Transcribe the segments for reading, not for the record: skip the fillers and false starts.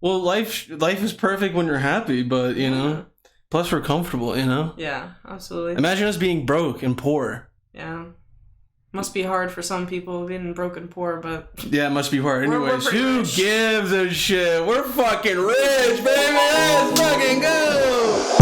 Well, life is perfect when you're happy, but, you know, plus we're comfortable, you know? Yeah, absolutely. Imagine us being broke and poor. Yeah. Must be hard for some people being broke and poor, but... Yeah, it must be hard. Anyways, who rich. gives a shit? We're fucking rich, baby! Let's fucking go!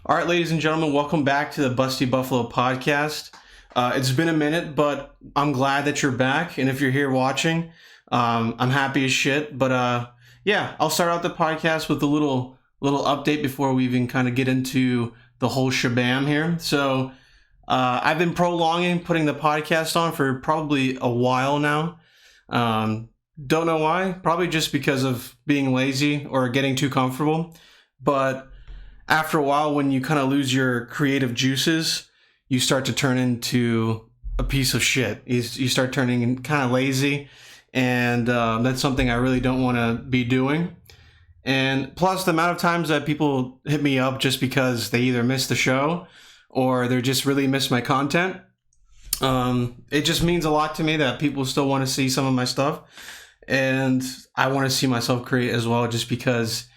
All right, ladies and gentlemen, welcome back to the BustyBuffalo podcast. It's been a minute, but I'm glad that you're back. And if you're here watching, I'm happy as shit. But yeah, I'll start out the podcast with a little update before we even kind of get into the whole shabam here. So I've been prolonging putting the podcast on for probably a while now. Don't know why. Probably just because of being lazy or getting too comfortable. But after a while, when you kind of lose your creative juices, you start to turn into a piece of shit. You start turning kind of lazy, and that's something I really don't want to be doing. And plus, the amount of times that people hit me up just because they either miss the show or they just really miss my content, it just means a lot to me that people still want to see some of my stuff. And I want to see myself create as well, just because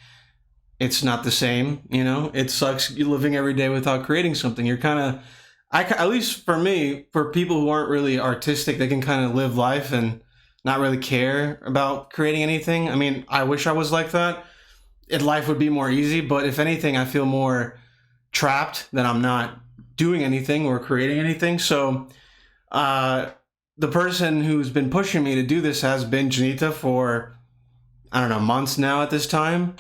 it's not the same, you know? It sucks living every day without creating something. You're kind of, at least for me, for people who aren't really artistic, they can kind of live life and not really care about creating anything. I mean, I wish I was like that. Life would be more easy, but if anything, I feel more trapped that I'm not doing anything or creating anything. So the person who's been pushing me to do this has been Dzenita for, I don't know, months now at this time.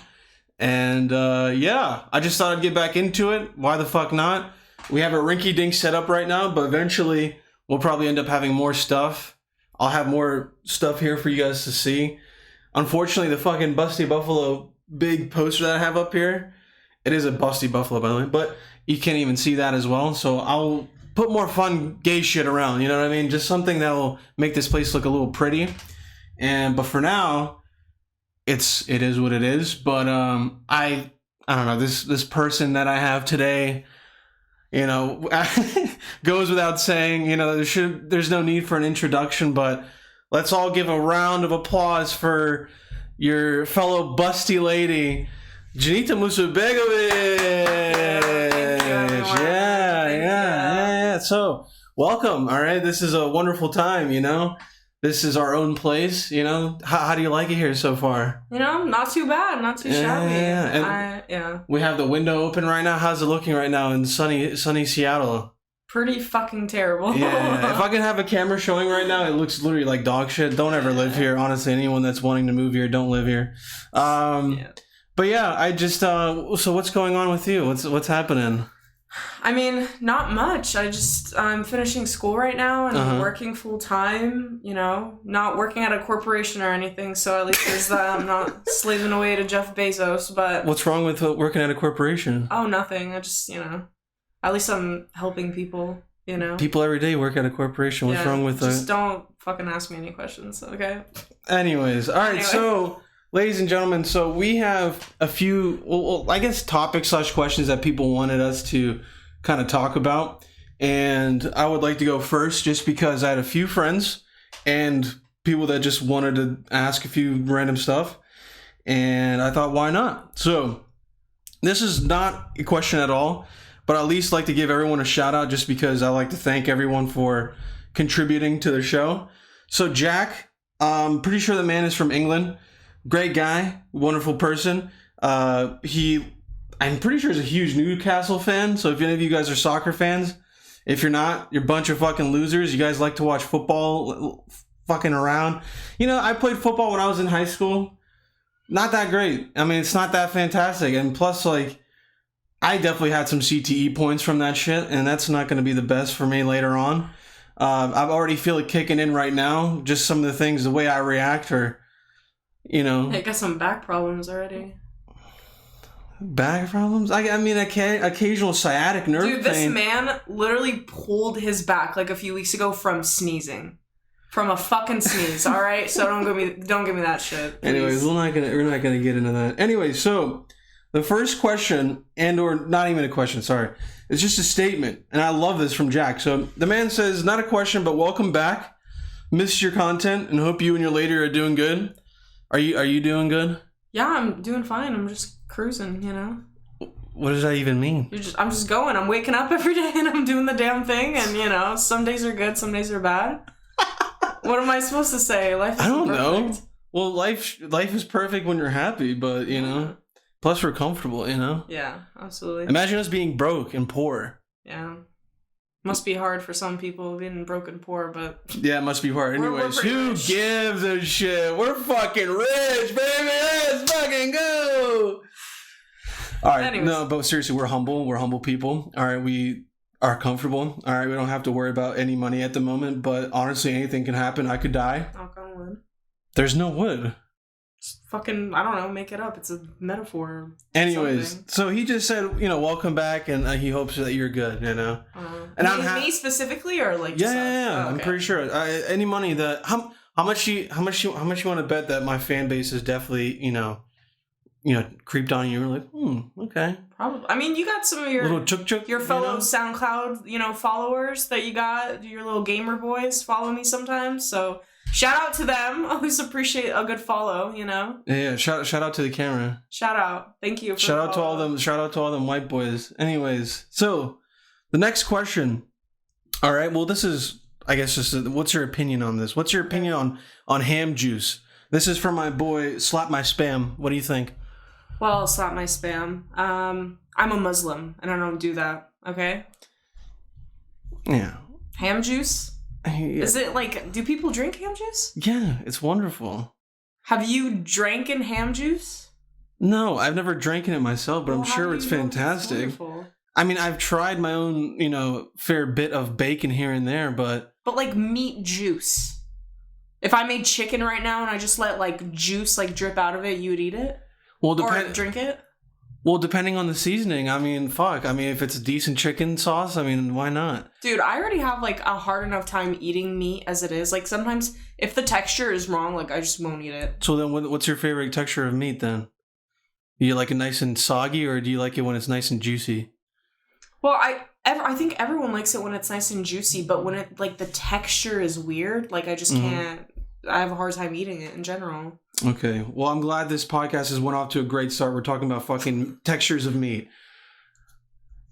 And yeah, I just thought I'd get back into it. Why the fuck not? We have a rinky-dink setup right now, but eventually we'll probably end up having more stuff. I'll have more stuff here for you guys to see. Unfortunately, the fucking BustyBuffalo big poster that I have up here, it is a BustyBuffalo, by the way, but you can't even see that as well. So I'll put more fun gay shit around, you know what I mean? Just something that will make this place look a little pretty. But for now, it is what it is. But I don't know, this person that I have today, you know, goes without saying, you know, there's no need for an introduction, but let's all give a round of applause for your fellow busty lady, Dzenita Begovic. Yeah. So welcome. All right, this is a wonderful time, you know. This is our own place, you know. How do you like it here so far? You know, not too bad, not too shabby. Yeah. We have the window open right now. How's it looking right now in sunny Seattle? Pretty fucking terrible. Yeah. If I can have a camera showing right now, it looks literally like dog shit. Don't ever live here. Honestly, anyone that's wanting to move here, don't live here. But yeah, I just so what's going on with you? What's happening? I mean, not much. I'm finishing school right now and working full time, you know, not working at a corporation or anything. So at least there's that. I'm not slaving away to Jeff Bezos, but... What's wrong with working at a corporation? Oh, nothing. I just, you know, at least I'm helping people, you know. People every day work at a corporation. What's wrong with that? Just don't fucking ask me any questions, okay? Anyways, all right, so... Ladies and gentlemen, so we have a few, well, I guess topics/questions that people wanted us to kind of talk about. And I would like to go first just because I had a few friends and people that just wanted to ask a few random stuff. And I thought, why not? So this is not a question at all, but I at least like to give everyone a shout out just because I like to thank everyone for contributing to the show. So Jack, I'm pretty sure the man is from England. Great guy, wonderful person. I'm pretty sure he's a huge Newcastle fan. So if any of you guys are soccer fans, if you're not, you're a bunch of fucking losers. You guys like to watch football fucking around. You know, I played football when I was in high school. Not that great. I mean, it's not that fantastic. And plus, like, I definitely had some CTE points from that shit. And that's not going to be the best for me later on. I already feel it kicking in right now. Just some of the things, the way I react or... You know, I got some back problems already. Back problems? I mean, occasional sciatic nerve pain. Dude, this man literally pulled his back like a few weeks ago from sneezing. From a fucking sneeze, all right? So don't give me that shit. Please. Anyways, we're not gonna get into that. Anyway, so The first question, and or not even a question, sorry. It's just a statement. And I love this from Jack. So the man says, not a question, but welcome back. Missed your content and hope you and your lady are doing good. Are you doing good? Yeah, I'm doing fine. I'm just cruising, you know? What does that even mean? I'm just going. I'm waking up every day and I'm doing the damn thing. And, you know, some days are good, some days are bad. What am I supposed to say? Life is I don't perfect. know. Well, life is perfect when you're happy, but, you know, plus we're comfortable, you know? Yeah, absolutely. Imagine us being broke and poor. Yeah. Must be hard for some people being broke and poor, but... Yeah, it must be hard. Anyways, who rich. gives a shit? We're fucking rich, baby! Let's fucking go! Alright, Anyways. No, but seriously, we're humble. We're humble people. Alright, we are comfortable. Alright, we don't have to worry about any money at the moment, but honestly, anything can happen. I could die. Knock on wood. There's no wood. Just fucking, I don't know, make it up. It's a metaphor. Anyways, something. so he just said, you know, welcome back, and he hopes that you're good, you know? And me specifically, or like just Yeah, I'm pretty sure. Any money that how much you want to bet that my fan base is definitely you know creeped on you? You're like, okay. Probably. I mean, you got some of your Little chuk, your fellow you know? SoundCloud, you know, followers that you got. Your little gamer boys follow me sometimes, so shout out to them. Always appreciate a good follow, you know. Yeah. Shout out to the camera. Shout out. Thank you. Shout out to all them. Shout out to all them white boys. Anyways, so the next question. All right. Well, this is, I guess, just what's your opinion on this? What's your opinion on ham juice? This is from my boy Slap My Spam. What do you think? Well, slap my spam. I'm a Muslim and I don't do that. Okay. Yeah. Ham juice. Yeah. Is it like? Do people drink ham juice? Yeah, it's wonderful. Have you drank in ham juice? No, I've never drank it myself, but I'm sure it's fantastic. I mean, I've tried my own, you know, fair bit of bacon here and there, but like meat juice. If I made chicken right now and I just let like juice like drip out of it, you would eat it? Well, or drink it? Well, depending on the seasoning. I mean, fuck. I mean, if it's a decent chicken sauce, I mean, why not? Dude, I already have like a hard enough time eating meat as it is. Like sometimes if the texture is wrong, like I just won't eat it. So then what's your favorite texture of meat then? Do you like it nice and soggy, or do you like it when it's nice and juicy? Well, I think everyone likes it when it's nice and juicy, but when it like the texture is weird, like I just can't. I have a hard time eating it in general. Okay. Well, I'm glad this podcast has went off to a great start. We're talking about fucking textures of meat.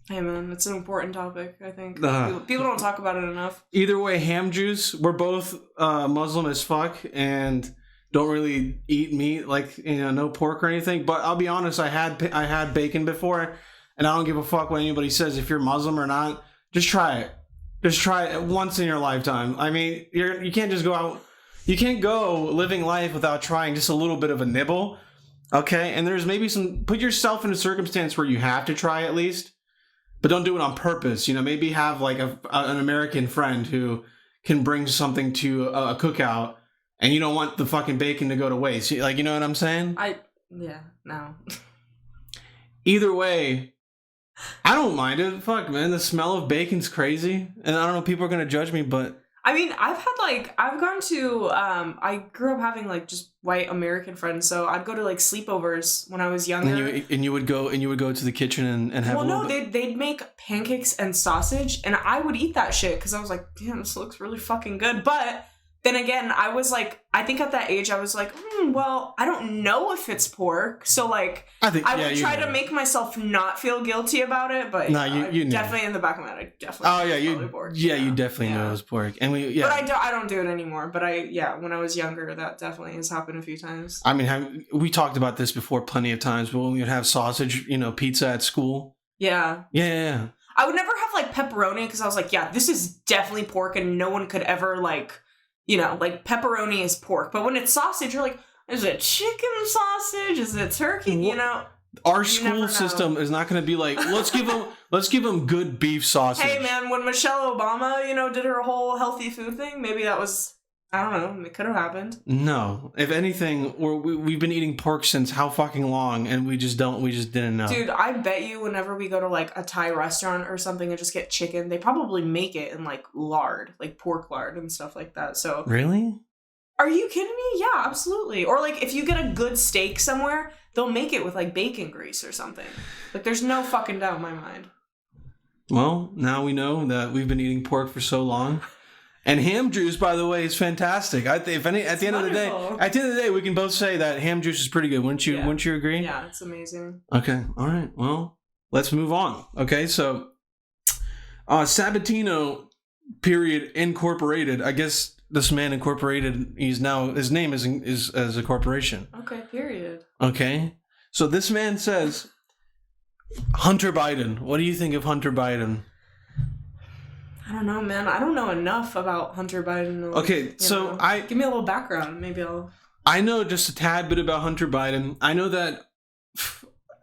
Hey, man, it's an important topic, I think. People don't talk about it enough. Either way, ham juice. We're both Muslim as fuck and don't really eat meat, like, you know, no pork or anything. But I'll be honest, I had bacon before, and I don't give a fuck what anybody says. If you're Muslim or not, just try it. Just try it once in your lifetime. I mean, you can't just go out. You can't go living life without trying just a little bit of a nibble, okay? And there's maybe put yourself in a circumstance where you have to try at least, but don't do it on purpose. You know, maybe have like an American friend who can bring something to a cookout, and you don't want the fucking bacon to go to waste. Like, you know what I'm saying? No. Either way, I don't mind it. Fuck, man, the smell of bacon's crazy, and I don't know, people are gonna judge me, but. I mean, I've gone to, I grew up having, like, just white American friends, so I'd go to, like, sleepovers when I was younger. And you would go to the kitchen and have they'd make pancakes and sausage, and I would eat that shit, because I was like, damn, this looks really fucking good, but then again, I was like, I think at that age, I was like, well, I don't know if it's pork, so, like, I would try to make myself not feel guilty about it, but you definitely in the back of my head, I definitely pork. Yeah, you definitely know it was pork. And But I don't do it anymore, but when I was younger, that definitely has happened a few times. I mean, we talked about this before plenty of times, but when we would have sausage, you know, pizza at school. Yeah. Yeah. I would never have, like, pepperoni, because I was like, yeah, this is definitely pork, and no one could ever, like, you know, like, pepperoni is pork. But when it's sausage, you're like, is it chicken sausage? Is it turkey? You know? Our school system is not going to be like, let's give them good beef sausage. Hey, man, when Michelle Obama, you know, did her whole healthy food thing, maybe that was, I don't know, it could have happened. No. If anything, we've been eating pork since how fucking long, and we just didn't know. Dude, I bet you whenever we go to, like, a Thai restaurant or something and just get chicken, they probably make it in, like, lard, like pork lard and stuff like that, so. Really? Are you kidding me? Yeah, absolutely. Or like if you get a good steak somewhere, they'll make it with like bacon grease or something. Like there's no fucking doubt in my mind. Well, now we know that we've been eating pork for so long. And ham juice, by the way, is fantastic. At the end of the day, we can both say that ham juice is pretty good. Wouldn't you? Yeah. Wouldn't you agree? Yeah, it's amazing. Okay, all right. Well, let's move on. Okay, so Sabatino, period, Incorporated. I guess this man incorporated. His name is as a corporation. Okay, period. Okay, so this man says Hunter Biden. What do you think of Hunter Biden? I don't know, man. I don't know enough about Hunter Biden. Okay, so give me a little background. Maybe I'll... I know just a tad bit about Hunter Biden. I know that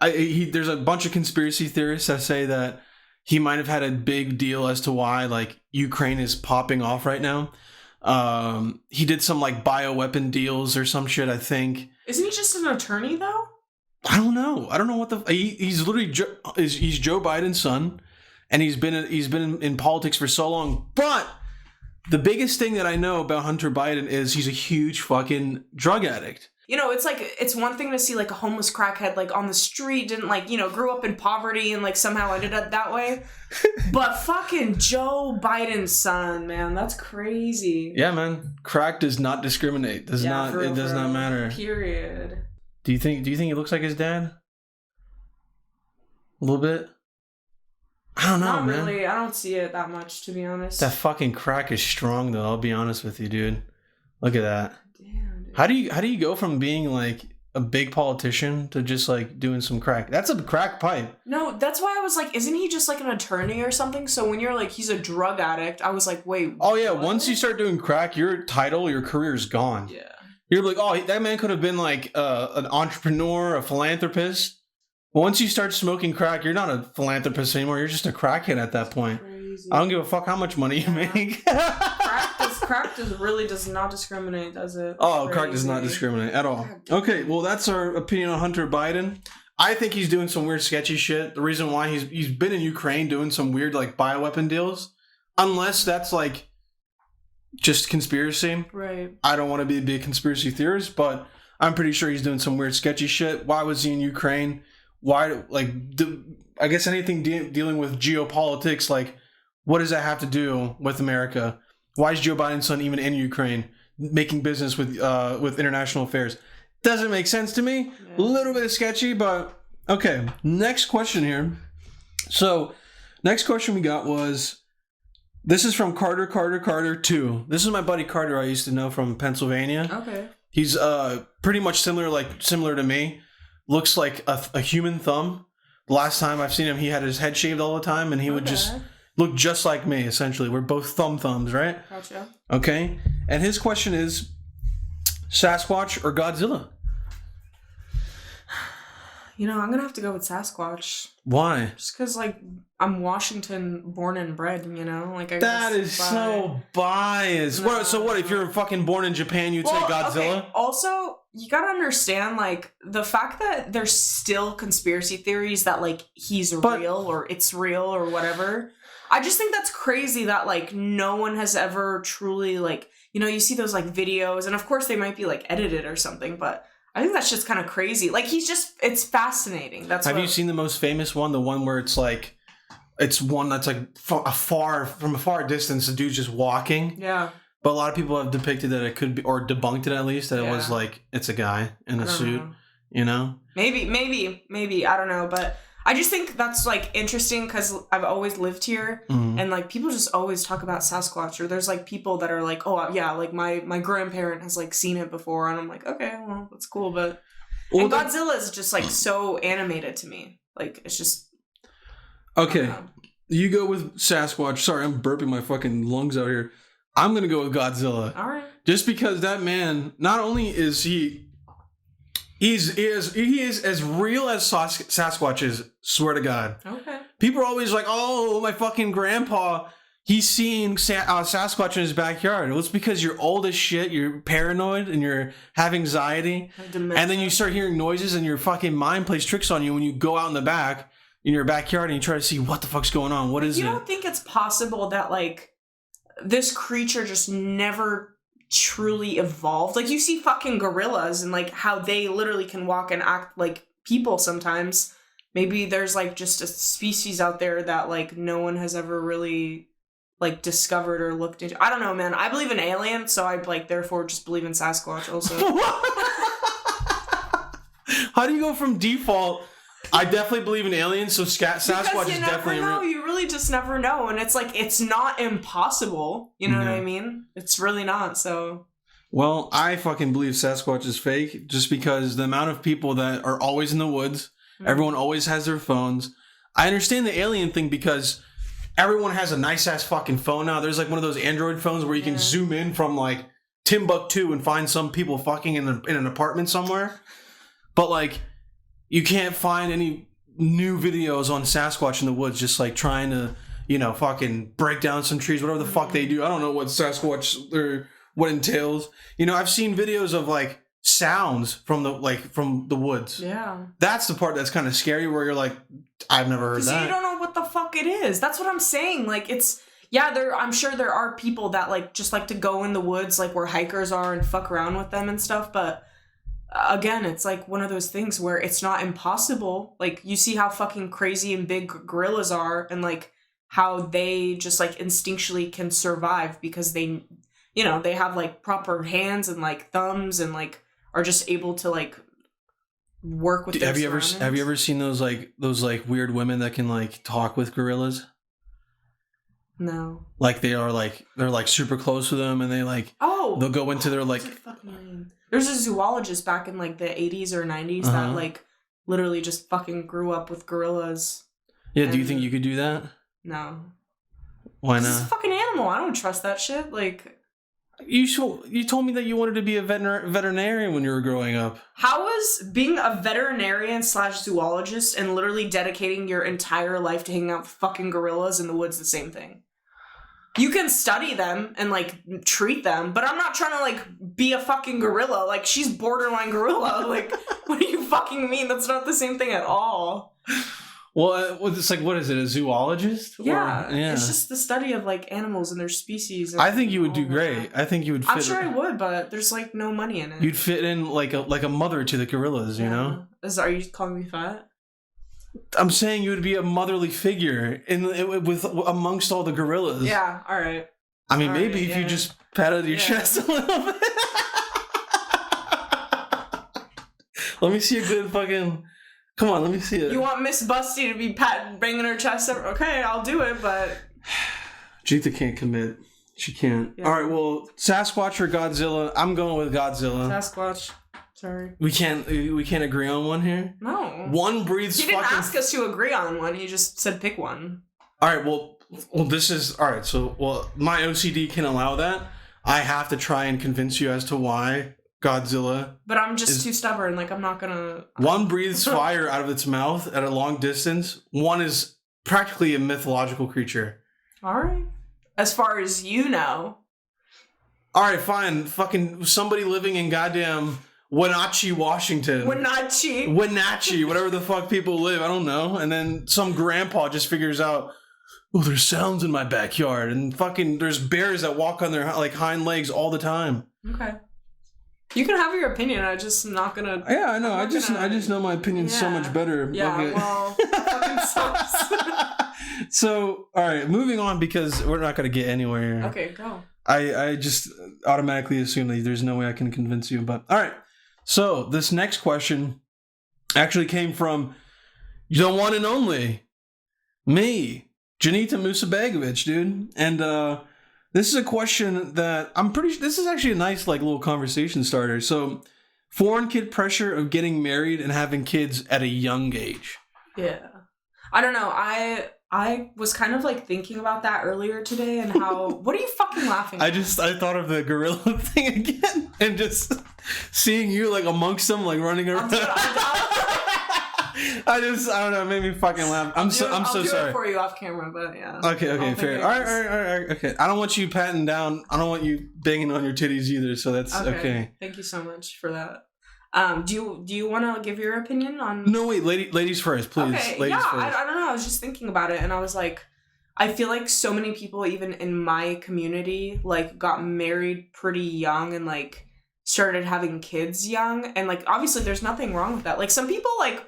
there's a bunch of conspiracy theorists that say that he might have had a big deal as to why, like, Ukraine is popping off right now. He did some, like, bioweapon deals or some shit, I think. Isn't he just an attorney, though? I don't know. I don't know what the... He's literally... He's Joe Biden's son. And he's been in politics for so long. But the biggest thing that I know about Hunter Biden is he's a huge fucking drug addict. You know, it's like, it's one thing to see like a homeless crackhead like on the street, didn't like, you know, grew up in poverty and like somehow ended up that way. But fucking Joe Biden's son, man, that's crazy. Yeah, man. Crack does not discriminate. It does not matter. Period. Do you think he looks like his dad? A little bit? I don't know, Not man. really. I don't see it that much, to be honest. That fucking crack is strong, though. I'll be honest with you, dude. Look at that. Damn, dude. How do you go from being like a big politician to just like doing some crack? That's a crack pipe. No, that's why I was like, isn't he just like an attorney or something? So when you're like, he's a drug addict, I was like, wait. Oh yeah, what? Once you start doing crack, your career is gone. Yeah. You're like, oh, that man could have been like an entrepreneur, a philanthropist. Once you start smoking crack, you're not a philanthropist anymore. You're just a crackhead at that point. Crazy. I don't give a fuck how much money you make. Crack does not discriminate, does it? Oh, crack does not discriminate at all. Okay, well, that's our opinion on Hunter Biden. I think he's doing some weird, sketchy shit. The reason why he's been in Ukraine doing some weird like bioweapon deals, unless that's like just conspiracy. Right. I don't want to be a big conspiracy theorist, but I'm pretty sure he's doing some weird, sketchy shit. Why was he in Ukraine? Why, like, I guess anything dealing with geopolitics, like, what does that have to do with America? Why is Joe Biden's son even in Ukraine making business with international affairs? Doesn't make sense to me. Yeah. A little bit sketchy, but okay. Next question here. So, next question we got was, this is from Carter 2. This is my buddy Carter I used to know from Pennsylvania. Okay. He's pretty much similar to me. Looks like a human thumb. The last time I've seen him, he had his head shaved all the time, and he would just look just like me, essentially. We're both thumbs, right? Gotcha. Okay. And his question is, Sasquatch or Godzilla? You know, I'm going to have to go with Sasquatch. Why? Just because, like, I'm Washington born and bred, you know? Like, that is so biased. No. So what, if you're fucking born in Japan, you'd say Godzilla? Okay. Also, you gotta understand, like, the fact that there's still conspiracy theories that, like, he's real or it's real or whatever. I just think that's crazy that, like, no one has ever truly, like, you know, you see those, like, videos, and of course they might be, like, edited or something, but I think that's just kind of crazy. Like, it's fascinating. Have you seen the most famous one? The one where it's like, it's one that's like from a far distance, the dude's just walking. Yeah. But a lot of people have depicted that it could be, or debunked it at least, that it was like, it's a guy in a suit, you know? Maybe. I don't know. But I just think that's, like, interesting because I've always lived here. Mm-hmm. And, like, people just always talk about Sasquatch. Or there's, like, people that are like, oh, yeah, like, my grandparent has, like, seen it before. And I'm like, okay, well, that's cool. But and Godzilla is just, like, so animated to me. Like, it's just... Okay. You go with Sasquatch. Sorry, I'm burping my fucking lungs out here. I'm going to go with Godzilla. All right. Just because that man, not only is he is as real as Sasquatch is, swear to God. Okay. People are always like, oh, my fucking grandpa, he's seeing Sasquatch in his backyard. Well, it's because you're old as shit, you're paranoid, and you have anxiety. And then you start hearing noises and your fucking mind plays tricks on you when you go out in the back, in your backyard, and you try to see what the fuck's going on. What is it? You don't think it's possible that, like, this creature just never truly evolved. Like, you see fucking gorillas and, like, how they literally can walk and act like people sometimes. Maybe there's, like, just a species out there that, like, no one has ever really, like, discovered or looked into. I don't know, man. I believe in aliens, so I, like, therefore just believe in Sasquatch also. How do you go from default, I definitely believe in aliens, so Sasquatch is definitely... Because you never know. You really just never know. And it's, like, it's not impossible. You know what I mean? It's really not, so... Well, I fucking believe Sasquatch is fake, just because the amount of people that are always in the woods, everyone always has their phones. I understand the alien thing because everyone has a nice-ass fucking phone now. There's, like, one of those Android phones where you can zoom in from, like, Timbuktu and find some people fucking in an apartment somewhere. But, like, you can't find any new videos on Sasquatch in the woods just, like, trying to, you know, fucking break down some trees, whatever the fuck they do. I don't know what Sasquatch or what entails. You know, I've seen videos of, like, sounds from the woods. Yeah. That's the part that's kind of scary, where you're like, I've never heard that. Because you don't know what the fuck it is. That's what I'm saying. Like, it's... Yeah, I'm sure there are people that, like, just like to go in the woods, like, where hikers are and fuck around with them and stuff, but... Again, it's like one of those things where it's not impossible. Like, you see how fucking crazy and big gorillas are, and, like, how they just, like, instinctually can survive because they, you know, they have, like, proper hands and, like, thumbs and, like, are just able to, like, work with their surroundings. Have you ever seen those weird women that can, like, talk with gorillas? No. Like, they're super close to them, and they, like, they'll go into their, like... What's their fucking name? There's a zoologist back in, like, the 80s or 90s that, like, literally just fucking grew up with gorillas. Yeah, do you think you could do that? No. Why not? It's a fucking animal. I don't trust that shit. Like... You told me that you wanted to be a veterinarian when you were growing up. How is being a veterinarian / zoologist and literally dedicating your entire life to hanging out with fucking gorillas in the woods the same thing? You can study them and, like, treat them, but I'm not trying to, like, be a fucking gorilla. Like, she's borderline gorilla. Like, what do you fucking mean? That's not the same thing at all. Well, it's like, what is it, a zoologist? Yeah. It's just the study of, like, animals and their species. And I think you would do great. I think you would fit... I'm sure I would, but there's, like, no money in it. You'd fit in like a mother to the gorillas, you know? Are you calling me fat? I'm saying you would be a motherly figure amongst all the gorillas. Yeah, all right. I mean, maybe if you just patted your chest a little bit. Let me see a good fucking... Come on, let me see it. You want Miss Busty to be banging her chest? Okay, I'll do it, but... Jeetha can't commit. She can't. Yeah. All right, well, Sasquatch or Godzilla? I'm going with Godzilla. Sasquatch. Sorry. We can't agree on one here? No. One breathes fucking... He didn't ask us to agree on one. He just said pick one. All right, well, this is... All right, so, my OCD can allow that. I have to try and convince you as to why Godzilla... But I'm just too stubborn. Like, I'm not gonna... One breathes fire out of its mouth at a long distance. One is practically a mythological creature. All right. As far as you know. All right, fine. Fucking somebody living in goddamn... Wenatchee, Washington. Wenatchee, whatever the fuck people live, I don't know. And then some grandpa just figures out, oh, there's sounds in my backyard, and fucking there's bears that walk on their like hind legs all the time. Okay. You can have your opinion. I'm just not gonna. Yeah, I know. I just know my opinion's so much better. Yeah. Okay. Well, fucking sucks. So, all right, moving on because we're not gonna get anywhere. Okay, go. I just automatically assume that there's no way I can convince you, but all right. So, this next question actually came from the one and only me, Dzenita Musabegovic, dude. And this is a question that this is actually a nice like little conversation starter. So, foreign kid pressure of getting married and having kids at a young age. Yeah. I don't know. I was kind of like thinking about that earlier today and how... What are you fucking laughing at? I thought of the gorilla thing again and just seeing you like amongst them like running around. I don't know, it made me fucking laugh. I'm so sorry. I'll do it for you off camera, but yeah. Okay, fair. All right, okay. I don't want you patting down. I don't want you banging on your titties either, so that's okay. Thank you so much for that. Do you want to give your opinion on... No, wait, ladies first, please. Okay, ladies first. I don't know. I was just thinking about it, and I was like, I feel like so many people, even in my community, like got married pretty young and like started having kids young. And like, obviously there's nothing wrong with that. Like some people like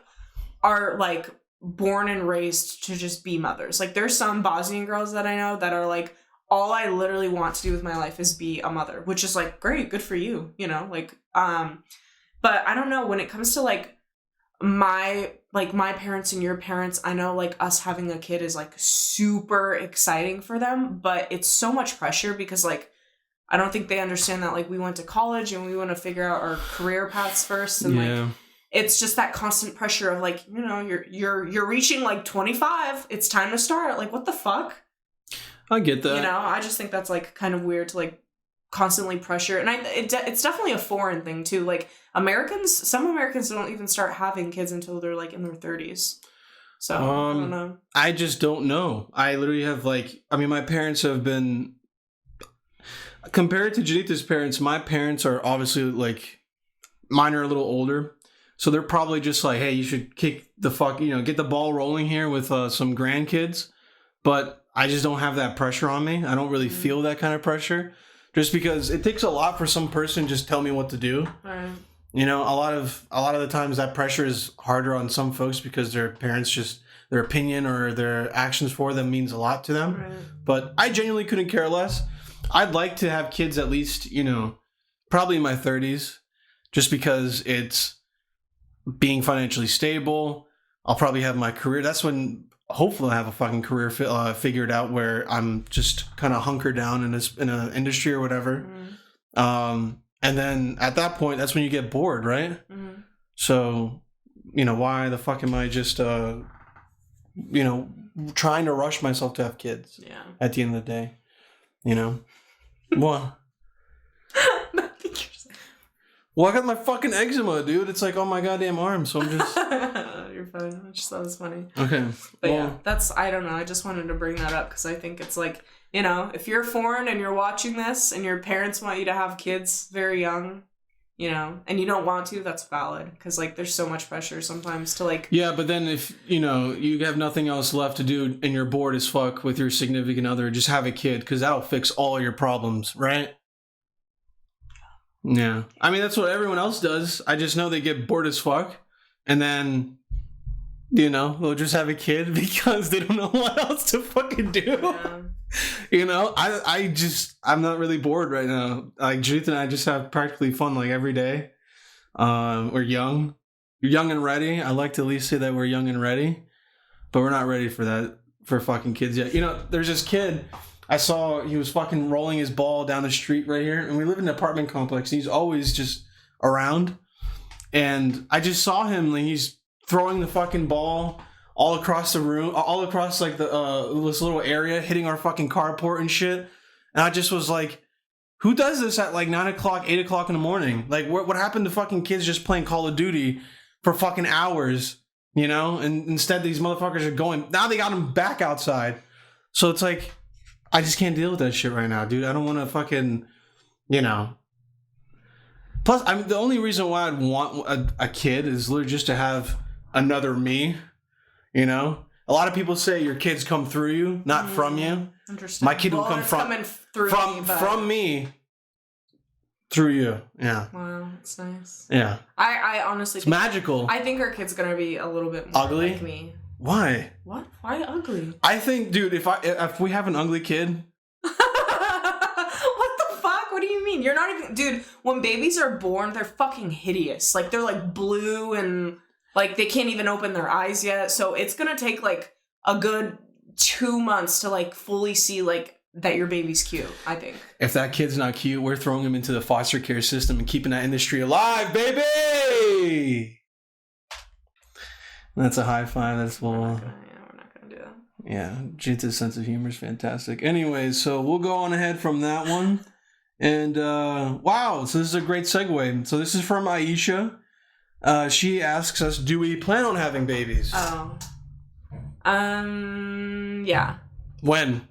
are like born and raised to just be mothers. Like there's some Bosnian girls that I know that are like, all I literally want to do with my life is be a mother, which is like, great, good for you, you know, like, but I don't know, when it comes to like my parents and your parents, I know like us having a kid is like super exciting for them, but it's so much pressure because like, I don't think they understand that like we went to college and we want to figure out our career paths first. And like, it's just that constant pressure of like, you know, you're reaching like 25. It's time to start. Like, what the fuck? I get that. You know, I just think that's like kind of weird to like constantly pressure. And it's definitely a foreign thing too. Like some Americans don't even start having kids until they're like in their 30s. So I don't know. I just don't know. I literally have like, I mean, my parents have been, compared to Dzenita's parents, my parents are obviously like, mine are a little older. So they're probably just like, hey, you should get the ball rolling here with some grandkids. But I just don't have that pressure on me. I don't really feel that kind of pressure. Just because it takes a lot for some person to just tell me what to do. Right. You know, a lot of the times that pressure is harder on some folks because their parents just, their opinion or their actions for them means a lot to them. Right. But I genuinely couldn't care less. I'd like to have kids at least, you know, probably in my 30s, just because it's being financially stable. I'll probably have my career. That's when hopefully I have a fucking career figured out where I'm just kind of hunkered down in an industry or whatever. And then at that point, that's when you get bored, right? So, you know, why the fuck am I just, you know, trying to rush myself to have kids? Yeah. At the end of the day, you know? What? Well, I got my fucking eczema, dude. It's like on my goddamn arm, so I'm just... You're fine. I just thought it was funny. Okay. But yeah, I don't know. I just wanted to bring that up because I think it's like, you know, if you're foreign and you're watching this and your parents want you to have kids very young, you know, and you don't want to, that's valid. Because, like, there's so much pressure sometimes to, like... Yeah, but then if, you know, you have nothing else left to do and you're bored as fuck with your significant other, just have a kid because that'll fix all your problems, right? Yeah. I mean, that's what everyone else does. I just know they get bored as fuck. And then, you know, they'll just have a kid because they don't know what else to fucking do. Yeah. You know, I'm not really bored right now. Like, Judith and I just have practically fun, like, every day. We're young. You're young and ready. I like to at least say that we're young and ready. But we're not ready for that, for fucking kids yet. You know, there's this kid... I saw he was fucking rolling his ball down the street right here. And we live in an apartment complex. And he's always just around. And I just saw him. Like, he's throwing the fucking ball all across the room. All across, like, this little area. Hitting our fucking carport and shit. And I just was like, who does this at, like, 9 o'clock, 8 o'clock in the morning? Like, what happened to fucking kids just playing Call of Duty for fucking hours? You know? And instead, these motherfuckers are going... Now they got them back outside. So it's like... I just can't deal with that shit right now, dude. I don't want to fucking, you know. Plus, I mean, the only reason why I'd want a kid is literally just to have another me, you know? A lot of people say your kids come through you, not from you. Interesting. My kid will come from me through you. Yeah. Wow, that's nice. Yeah. I honestly it's magical. I think our kid's going to be a little bit more ugly? like me. Why? What? Why ugly? I think, dude, if we have an ugly kid... What the fuck? What do you mean? You're not even... Dude, when babies are born, they're fucking hideous. Like, they're, like, blue and, like, they can't even open their eyes yet. So it's gonna take, like, a good 2 months to, like, fully see, like, that your baby's cute, I think. If that kid's not cute, we're throwing him into the foster care system and keeping that industry alive, baby! That's a high five. That's well. We're not gonna do that. Yeah, Jinta's sense of humor is fantastic. Anyways, so we'll go on ahead from that one. And wow, so this is a great segue. So this is from Aisha. She asks us, do we plan on having babies? Oh. Yeah. When?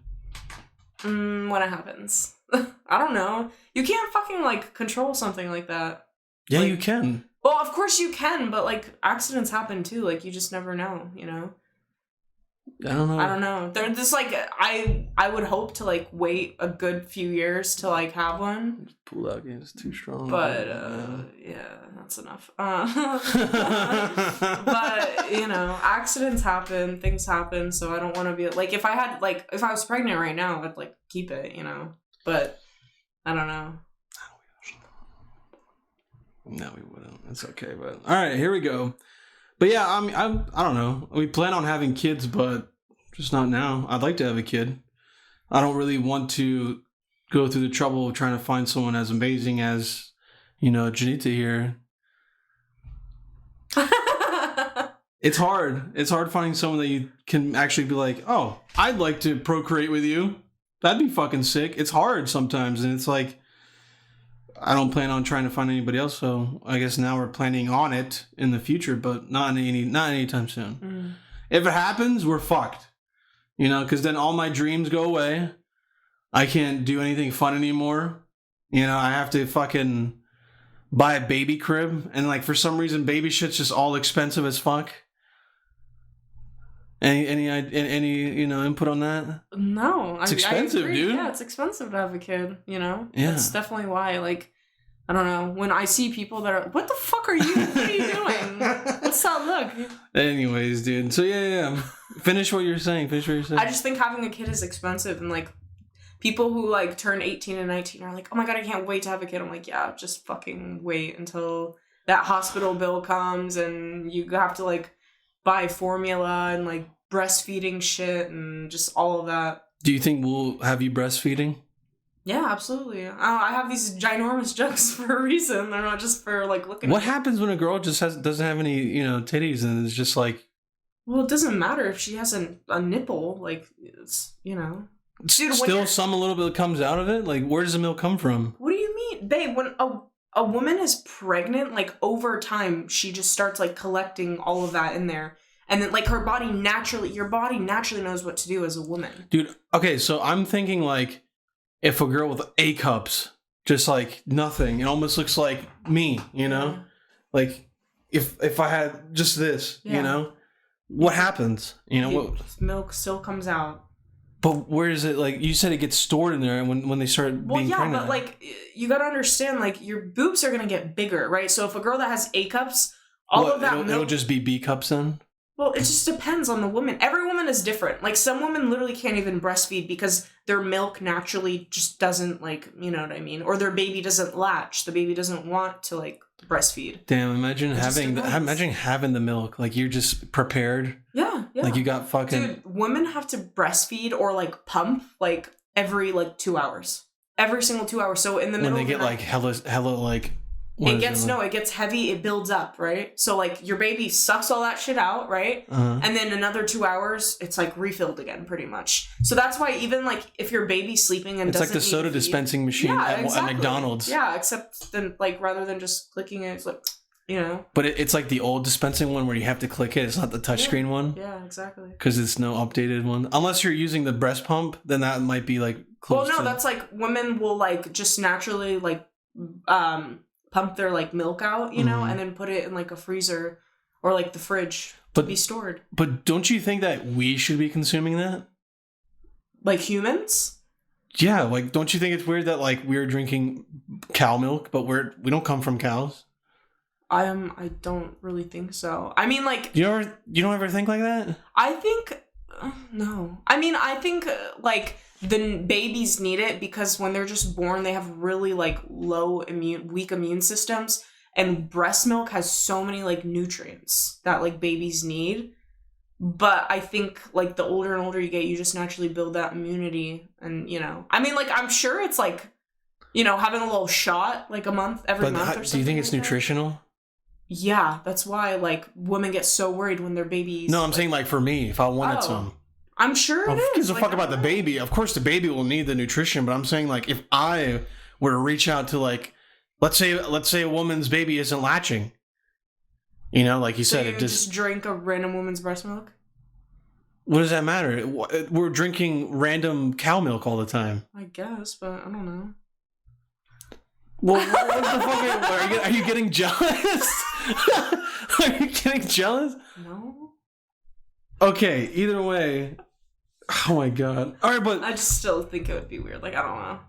When it happens. I don't know. You can't fucking, like, control something like that. Yeah, like, you can. Well, of course you can, but, like, accidents happen too. Like, you just never know, you know? I don't know. I don't know. They're just like I would hope to like wait a good few years to like have one. Pull out game is too strong. But yeah, that's enough. But you know, accidents happen, things happen, so I don't want to be like if I was pregnant right now, I'd like keep it, you know. But I don't know. No, we wouldn't. It's okay, but all right, here we go. But yeah, I don't know. We plan on having kids, but just not now. I'd like to have a kid. I don't really want to go through the trouble of trying to find someone as amazing as, you know, Dzenita here. It's hard. It's hard finding someone that you can actually be like, oh, I'd like to procreate with you. That'd be fucking sick. It's hard sometimes, and it's like, I don't plan on trying to find anybody else, so I guess now we're planning on it in the future, but not anytime soon. If it happens, we're fucked. You know, because then all my dreams go away. I can't do anything fun anymore. You know, I have to fucking buy a baby crib, and like for some reason, baby shit's just all expensive as fuck. Any you know input on that? No, it's expensive, dude. Yeah, it's expensive to have a kid. You know, yeah, that's definitely why. Like, I don't know. When I see people that are, what the fuck are you? What are you doing? What's that look? Anyways, dude. So yeah. Finish what you're saying. I just think having a kid is expensive, and like people who like turn 18 and 19 are like, oh my god, I can't wait to have a kid. I'm like, yeah, just fucking wait until that hospital bill comes and you have to like buy formula and like breastfeeding shit and just all of that. Do you think we'll have you breastfeeding? Yeah, absolutely. I have these ginormous jugs for a reason. They're not just for like looking. What happens when a girl just doesn't have any, you know, titties and it's just like? Well, it doesn't matter if she has a nipple. Like, it's, you know. Dude, still some a little bit comes out of it? Like, where does the milk come from? What do you mean? Babe, when a woman is pregnant, like, over time, she just starts, like, collecting all of that in there. And then, like, your body naturally knows what to do as a woman. Dude, okay, so I'm thinking, like, if a girl with A cups, just, like, nothing, it almost looks like me, you know? Yeah. Like, if I had just this, you know? What happens? You know, what milk still comes out. But where is it? Like you said, it gets stored in there when they start being pregnant. But like you gotta understand, like your boobs are gonna get bigger, right? So if a girl that has A cups, of that it'll just be B cups then. Well, it just depends on the woman. Every woman is different. Like some women literally can't even breastfeed because their milk naturally just doesn't like, you know what I mean, or their baby doesn't latch. The baby doesn't want to like breastfeed. Damn, imagine having the milk. Like you're just prepared. Yeah. Like you got fucking. Dude, women have to breastfeed or like pump like every like 2 hours. Every single 2 hours. So in the middle when they get like hella like. It gets heavy, it builds up, right? So, like, your baby sucks all that shit out, right? Uh-huh. And then another 2 hours, it's, like, refilled again, pretty much. So that's why even, like, if your baby's sleeping and it's like the soda dispensing machine at McDonald's. Yeah, except then, like, rather than just clicking it, it's like, you know. But it's like the old dispensing one where you have to click it. It's not the touchscreen one. Yeah, exactly. Because it's no updated one. Unless you're using the breast pump, then that might be, like, close to... that's, like, women will, like, just naturally, like, pump their like milk out, you know, and then put it in like a freezer or like the fridge to be stored. But don't you think that we should be consuming that? Like humans? Yeah, like don't you think it's weird that like we're drinking cow milk, but we don't come from cows? I don't really think so. I mean, like you don't ever think like that? I think no. I mean, I think like the babies need it because when they're just born, they have really like weak immune systems, and breast milk has so many like nutrients that like babies need. But I think like the older and older you get, you just naturally build that immunity, and you know, I mean, like I'm sure it's like, you know, having a little shot like every month or something. Do you think it's nutritional? Yeah, that's why like women get so worried when their babies. No, I'm saying like for me, if I wanted some. I'm sure it is. Who gives a fuck about the baby? Of course the baby will need the nutrition, but I'm saying like if I were to reach out to like let's say a woman's baby isn't latching. You know, like you said, it just drink a random woman's breast milk? What does that matter? We're drinking random cow milk all the time. I guess, but I don't know. Well, what the fuck are you getting jealous? Are you getting jealous? No. Okay, either way. Oh my god. All right, but I just still think it would be weird. Like, I don't know.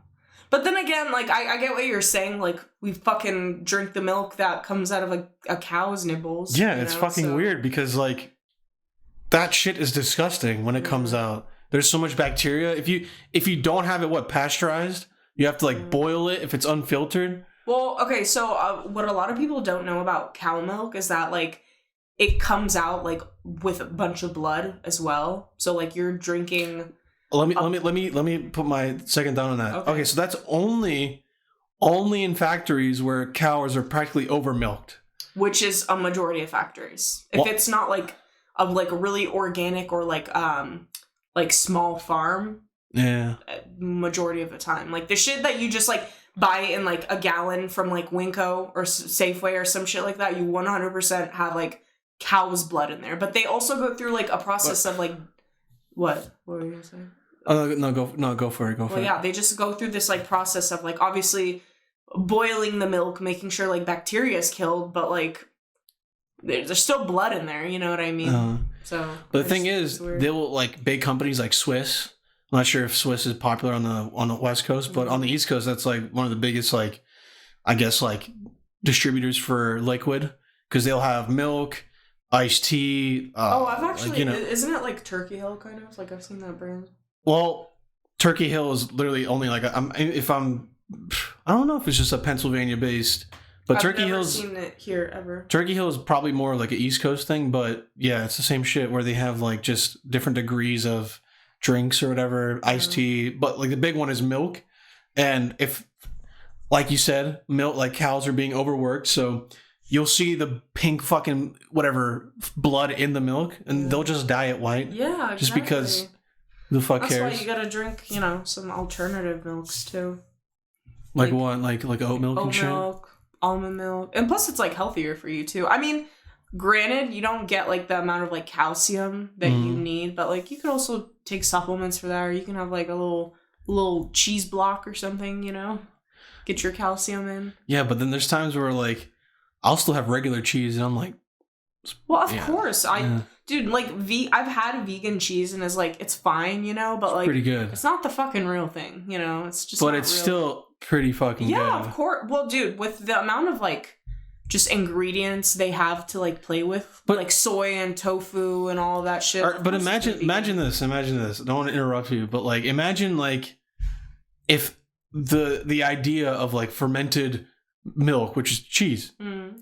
But then again, like, I get what you're saying. Like, we fucking drink the milk that comes out of a cow's nibbles. Yeah, it's fucking weird because, like, that shit is disgusting when it comes out. There's so much bacteria. If you don't have it, pasteurized, you have to, like, boil it if it's unfiltered. Well, okay, so what a lot of people don't know about cow milk is that, like, it comes out, like, with a bunch of blood as well. So, like, you're drinking... Let me put my second thought on that. Okay, so that's only in factories where cows are practically over milked, which is a majority of factories. If it's not like a really organic or like small farm, majority of the time, like the shit that you just like buy in like a gallon from like Winco or Safeway or some shit like that, you 100% have like cow's blood in there. But they also go through like a process of like what were you gonna say? Go for it. Yeah, they just go through this like process of like obviously boiling the milk, making sure like bacteria is killed, but like there's still blood in there. You know what I mean? But the thing is, they will like big companies like Swiss. I'm not sure if Swiss is popular on the West Coast, but on the East Coast, that's like one of the biggest like I guess like distributors for liquid because they'll have milk, iced tea. I've actually isn't it like Turkey Hill kind of like I've seen that brand. Well, Turkey Hill is literally only like I don't know if it's just a Pennsylvania based, but I've Turkey never Hill's seen it here ever. Turkey Hill is probably more like an East Coast thing, but yeah, it's the same shit where they have like just different degrees of drinks or whatever, iced tea, but like the big one is milk, and if like you said, milk like cows are being overworked, so you'll see the pink fucking whatever blood in the milk, and they'll just dye it white. Yeah, exactly. Just because. The fuck That's cares? why you gotta drink, some alternative milks too. Like what? Like oat milk and shit? Oat milk, almond milk. And plus it's like healthier for you too. I mean, granted, you don't get like the amount of like calcium that you need, but like you could also take supplements for that, or you can have like a little cheese block or something, get your calcium in. Yeah, but then there's times where like I'll still have regular cheese and I'm like, well, of course. Dude, like, I've had vegan cheese and it's fine, but like, pretty good. It's not the fucking real thing, it's just but it's real. Still pretty fucking good. Yeah, of course. Well, dude, with the amount of like, just ingredients they have to like play with, but, like soy and tofu and all of that shit. But imagine this. I don't want to interrupt you, but like, imagine like, if the idea of like fermented milk, which is cheese,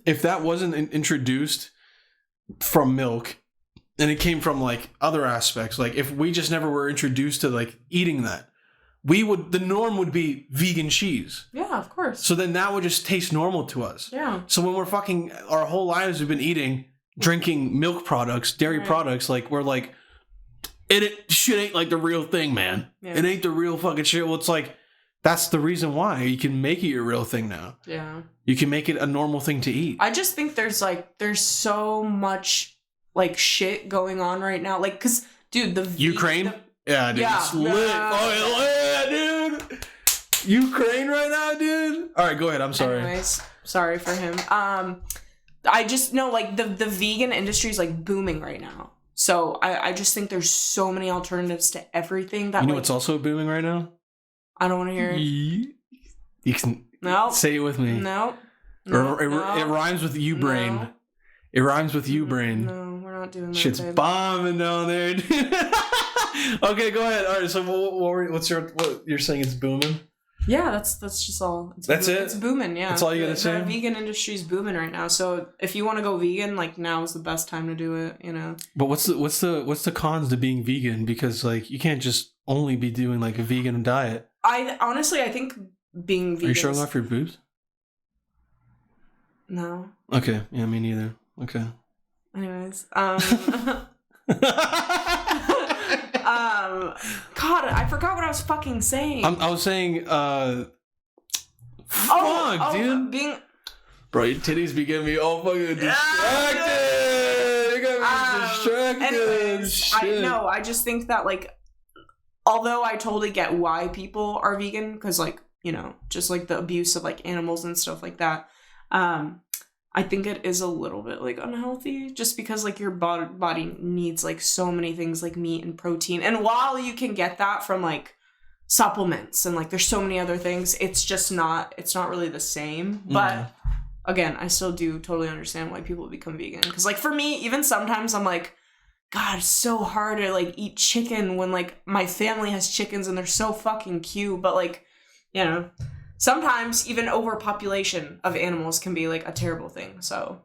if that wasn't introduced from milk and it came from like other aspects, like if we just never were introduced to like eating that, the norm would be vegan cheese. Yeah, of course. So then that would just taste normal to us. Yeah. So when we're fucking our whole lives we've been drinking milk products, dairy products, like we're like shit ain't like the real thing, man. It ain't the real fucking shit. Well, it's like that's the reason why you can make it your real thing now. Yeah. You can make it a normal thing to eat. I just think there's so much like shit going on right now. Like, cause dude, Ukraine? Yeah, dude. It's lit. Oh, yeah, dude. Ukraine right now, dude. All right, go ahead. I'm sorry. Anyways, sorry for him. I just know like the vegan industry is like booming right now. So I just think there's so many alternatives to everything that what's also booming right now? I don't want to hear it. You can say it with me. No. It rhymes with you brain. No. It rhymes with you brain. No, we're not doing that. Shit's bombing down there. Okay, go ahead. All right, so what you're saying it's booming? Yeah, that's just all. That's it? It's booming, yeah. That's all you gotta say? The vegan industry's booming right now. So if you want to go vegan, like now is the best time to do it, But what's the cons to being vegan? Because like you can't just only be doing like a vegan diet. I think being vegan. Are you showing off your boobs? No. Okay. Yeah, me neither. Okay. Anyways, God, I forgot what I was fucking saying. I was saying, fuck, dude. Bro, your titties be getting me all fucking distracted. You got me distracted. Anyways, shit. I just think that, like, although I totally get why people are vegan, because, like, just, like, the abuse of, like, animals and stuff like that, I think it is a little bit like unhealthy just because like your body needs like so many things like meat and protein. And while you can get that from like supplements and like there's so many other things, it's not really the same. But again, I still do totally understand why people become vegan. Because like for me, even sometimes I'm like, God, it's so hard to like eat chicken when like my family has chickens and they're so fucking cute. But like, you know, sometimes even overpopulation of animals can be like a terrible thing. So,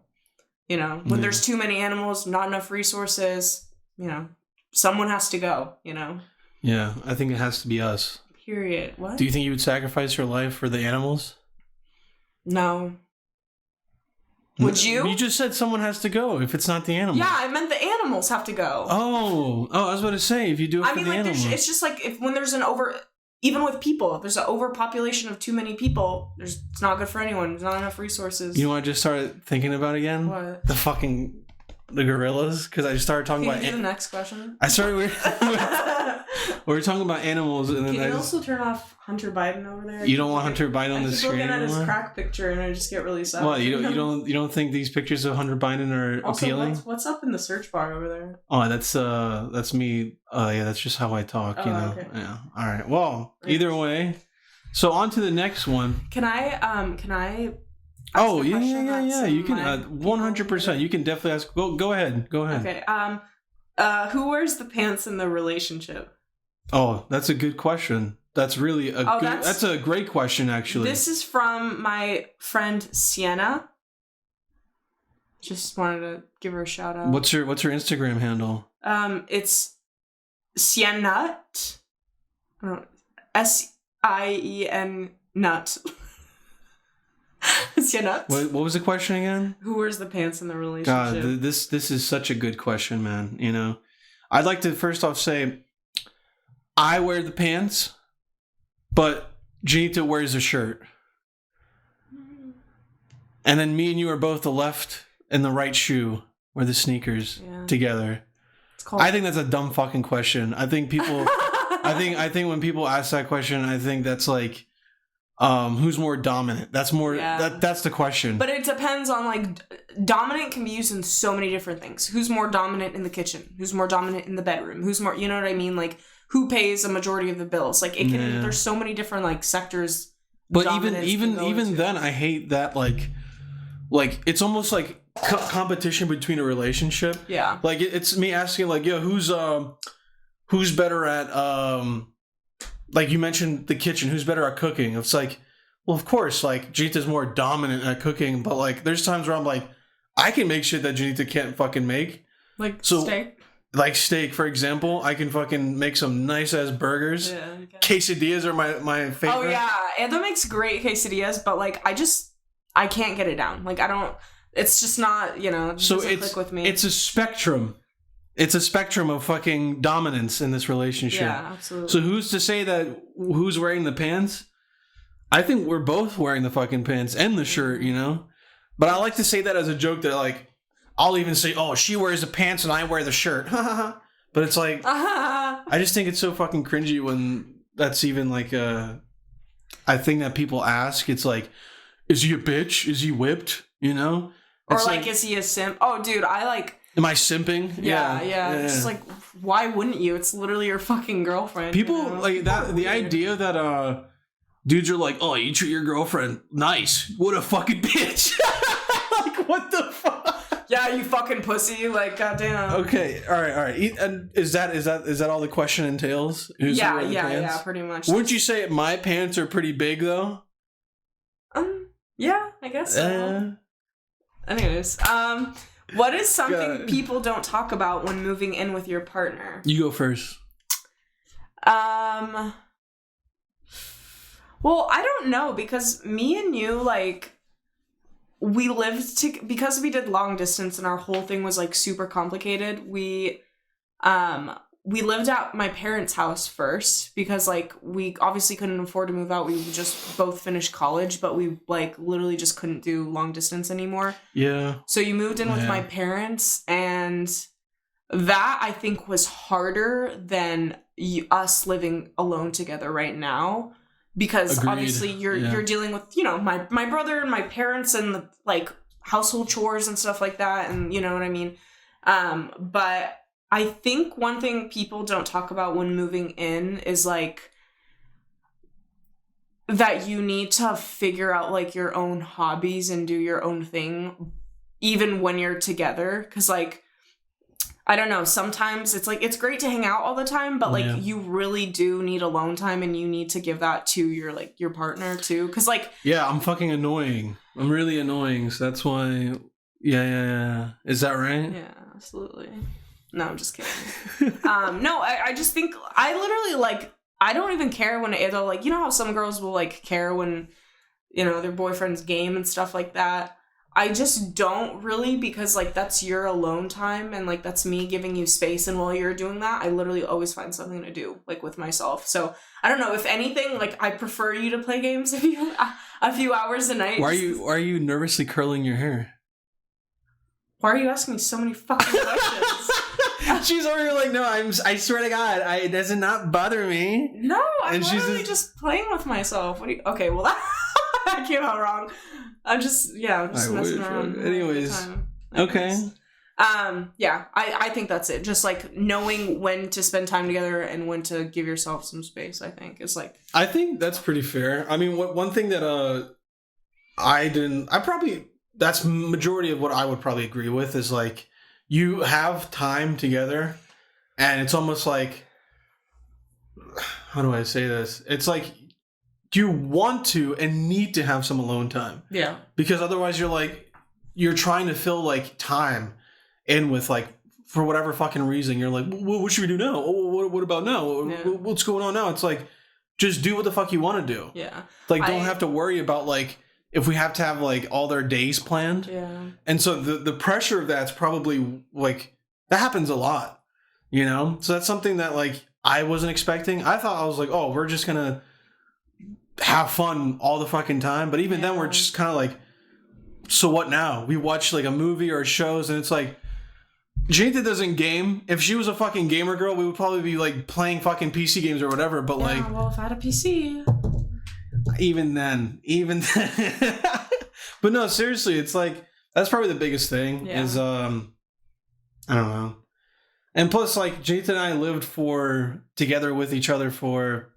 you know, when there's too many animals, not enough resources, you know, someone has to go, you know? Yeah, I think it has to be us. Period. What? Do you think you would sacrifice your life for the animals? No. Would you? You just said someone has to go if it's not the animals. Yeah, I meant the animals have to go. Oh, I was about to say, if you do it for the animals. It's just like when there's even with people, if there's an overpopulation of too many people, it's not good for anyone. There's not enough resources. You know what I just started thinking about again? What? The gorillas, because I started talking about... Can you do the next question? I started with... we were talking about animals, and then Can you also turn off Hunter Biden over there? You don't want Hunter Biden on the screen anymore? I keep looking at his crack picture, and I just get really sad. What, you don't think these pictures of Hunter Biden are also, appealing? What's up in the search bar over there? Oh, that's me. Yeah, that's just how I talk. You know. Okay. Yeah. All right. Well, either way. So on to the next one. Can I? Oh yeah. You can 100%. You can definitely ask. Go ahead. Okay. Who wears the pants in the relationship? Oh, that's a good question. That's really that's a great question, actually. This is from my friend Sienna. Just wanted to give her a shout out. What's her Instagram handle? It's Siennut. SIEN nut. Siennut. What was the question again? Who wears the pants in the relationship? God, this is such a good question, man. You know, I'd like to first off say, I wear the pants, but Dzenita wears the shirt. And then me and you are both the left and the right shoe, or the sneakers together. I think that's a dumb fucking question. I think people I think when people ask that question, I think that's like who's more dominant? That's more that's the question. But it depends on like dominant can be used in so many different things. Who's more dominant in the kitchen? Who's more dominant in the bedroom? Who's more, you know what I mean? Like who pays a majority of the bills? Like it can there's so many different like sectors. But even then I hate that like it's almost like competition between a relationship. Yeah. Like it's me asking like, yo, who's better at like you mentioned the kitchen, who's better at cooking? It's like, well, of course, like Dzenita's more dominant at cooking, but like there's times where I'm like, I can make shit that Dzenita can't fucking make. Like steak? Like steak, for example. I can fucking make some nice ass burgers. Yeah, okay. Quesadillas are my favorite. Oh yeah, Anda makes great quesadillas, but like I can't get it down. Like I don't. It's just not, you know. It doesn't click with me. It's a spectrum. It's a spectrum of fucking dominance in this relationship. Yeah, absolutely. So who's to say that who's wearing the pants? I think we're both wearing the fucking pants and the shirt, you know? But I like to say that as a joke that like, I'll even say, oh, she wears the pants and I wear the shirt. But it's like, I just think it's so fucking cringy when that's even like a thing that people ask. It's like, is he a bitch? Is he whipped? You know? It's or like, is he a simp? Oh, dude, am I simping? Yeah. It's just like, why wouldn't you? It's literally your fucking girlfriend. People, you know? Like, that. The idea that dudes are like, oh, you treat your girlfriend nice. What a fucking bitch. Like, what the fuck? Yeah, you fucking pussy. Like, goddamn. Okay, all right. And is that all the question entails? Yeah, pretty much. Wouldn't you say my pants are pretty big, though? Yeah, I guess so. Anyways, what is something people don't talk about when moving in with your partner? You go first. Well, I don't know, because me and you, like, we lived because we did long distance and our whole thing was like super complicated. We lived at my parents' house first because like we obviously couldn't afford to move out. We just both finished college, but we like literally just couldn't do long distance anymore. Yeah. So you moved in with my parents, and that I think was harder than us living alone together right now, because obviously you're dealing with, you know, my brother and my parents and like household chores and stuff like that, and you know what I mean. But I think one thing people don't talk about when moving in is like that you need to figure out like your own hobbies and do your own thing even when you're together, because like I don't know, sometimes it's like it's great to hang out all the time, but like you really do need alone time, and you need to give that to your partner too, because like I'm fucking annoying. I'm really annoying, so that's why. Yeah. Is that right? Yeah, absolutely. No, I'm just kidding. No, I just think I literally like I don't even care when it'll like, you know how some girls will like care when, you know, their boyfriend's game and stuff like that. I just don't really, because like that's your alone time, and like that's me giving you space, and while you're doing that I literally always find something to do like with myself. So I don't know, if anything, like I prefer you to play games a few hours a night. Why are you nervously curling your hair? Why are you asking me so many fucking questions? She's over here like, no, I swear to God, it does not bother me. No, I'm literally just playing with myself. What do you? Okay, well that came out wrong. I'm just messing around. Anyways, okay. I think that's it. Just like knowing when to spend time together and when to give yourself some space, I think is like. I think that's pretty fair. I mean, one thing that that's majority of what I would probably agree with is like you have time together, and it's almost like, how do I say this? It's like you want to and need to have some alone time. Yeah. Because otherwise you're trying to fill like time in with like, for whatever fucking reason, you're like, what should we do now? Oh, what about now? Yeah. What's going on now? It's like, just do what the fuck you want to do. Yeah. Like, don't have to worry about like, if we have to have like all their days planned. Yeah. And so the pressure of that's probably like, that happens a lot, you know? So that's something that like I wasn't expecting. I was like, oh, we're just gonna have fun all the fucking time. But even then we're just kind of like, so what now? We watch like a movie or shows, and it's like, Dzenita doesn't game. If she was a fucking gamer girl, we would probably be like playing fucking PC games or whatever. But like, well, if I had a PC, even then. But no, seriously, it's like that's probably the biggest thing is I don't know. And plus, like, Dzenita and I lived together with each other for,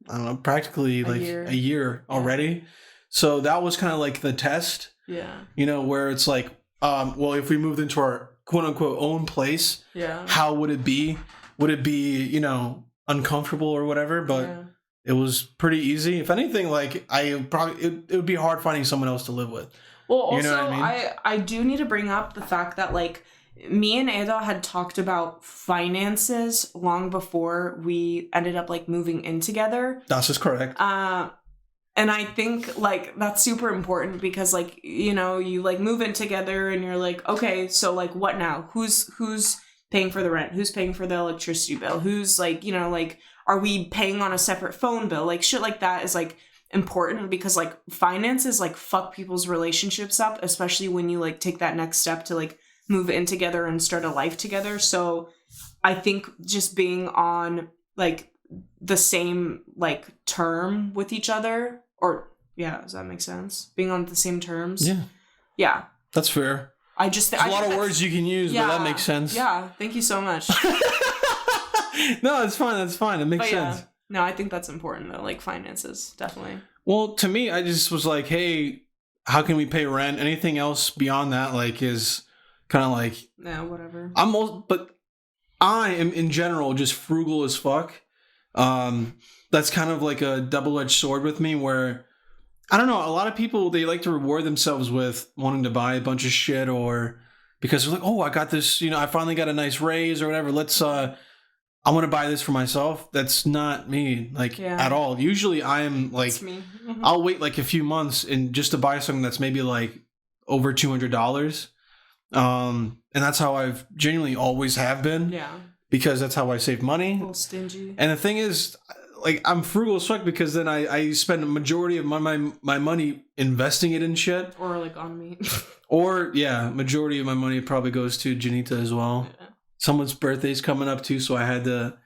I don't know, practically like a year already. So that was kind of like the test. Yeah. You know, where it's like, well, if we moved into our quote unquote own place, how would it be? Would it be, you know, uncomfortable or whatever? But it was pretty easy. If anything, like it would be hard finding someone else to live with. Well, also, you know what I mean? I do need to bring up the fact that like me and Ada had talked about finances long before we ended up like moving in together. That's just correct. And I think like that's super important because like, you know, you like move in together and you're like, okay, so like what now? Who's paying for the rent? Who's paying for the electricity bill? Who's like, you know, like, are we paying on a separate phone bill? Like shit like that is like important because like finances like fuck people's relationships up, especially when you like take that next step to like move in together and start a life together. So I think just being on like the same like term with each other, or does that make sense? Being on the same terms. Yeah. That's fair. There's a lot of words you can use, but that makes sense. Yeah. Thank you so much. No, it's fine. That's fine. It makes sense. No, I think that's important though. Like finances, definitely. Well, to me, I just was like, hey, how can we pay rent? Anything else beyond that, like, is kind of like, whatever. But I am in general just frugal as fuck. That's kind of like a double-edged sword with me where, I don't know, a lot of people, they like to reward themselves with wanting to buy a bunch of shit, or because they're like, oh, I got this, you know, I finally got a nice raise or whatever. I want to buy this for myself. That's not me, like, at all. Usually I am like, mm-hmm. I'll wait like a few months and just to buy something that's maybe like over $200. And that's how I've genuinely always have been. Yeah. Because that's how I save money. A little stingy. And the thing is, like, I'm frugal as fuck because then I spend a majority of my money investing it in shit. Or like on me. Or, majority of my money probably goes to Dzenita as well. Yeah. Someone's birthday's coming up too, so I had to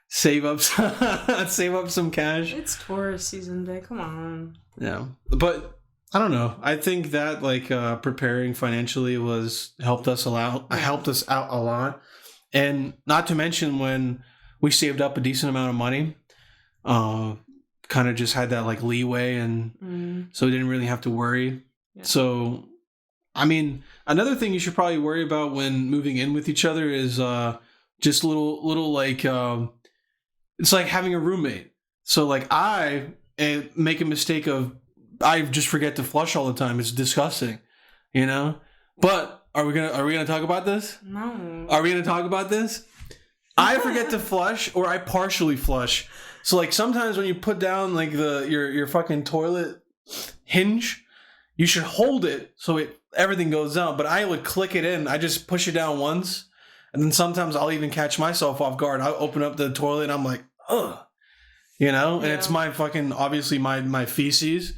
save up some cash. It's tourist season day. Come on. Yeah. But I don't know. I think that like preparing financially helped us out a lot, and not to mention when we saved up a decent amount of money, kind of just had that like leeway, and so we didn't really have to worry. Yeah. So, I mean, another thing you should probably worry about when moving in with each other is just little like it's like having a roommate. So like I make a mistake of. I just forget to flush all the time. It's disgusting, you know? But are we gonna talk about this? No. Are we gonna talk about this? I forget to flush, or I partially flush. So like sometimes when you put down like your fucking toilet hinge, you should hold it so everything goes down. But I would click it in. I just push it down once, and then sometimes I'll even catch myself off guard. I'll open up the toilet and I'm like, ugh, you know? And it's my fucking obviously my feces.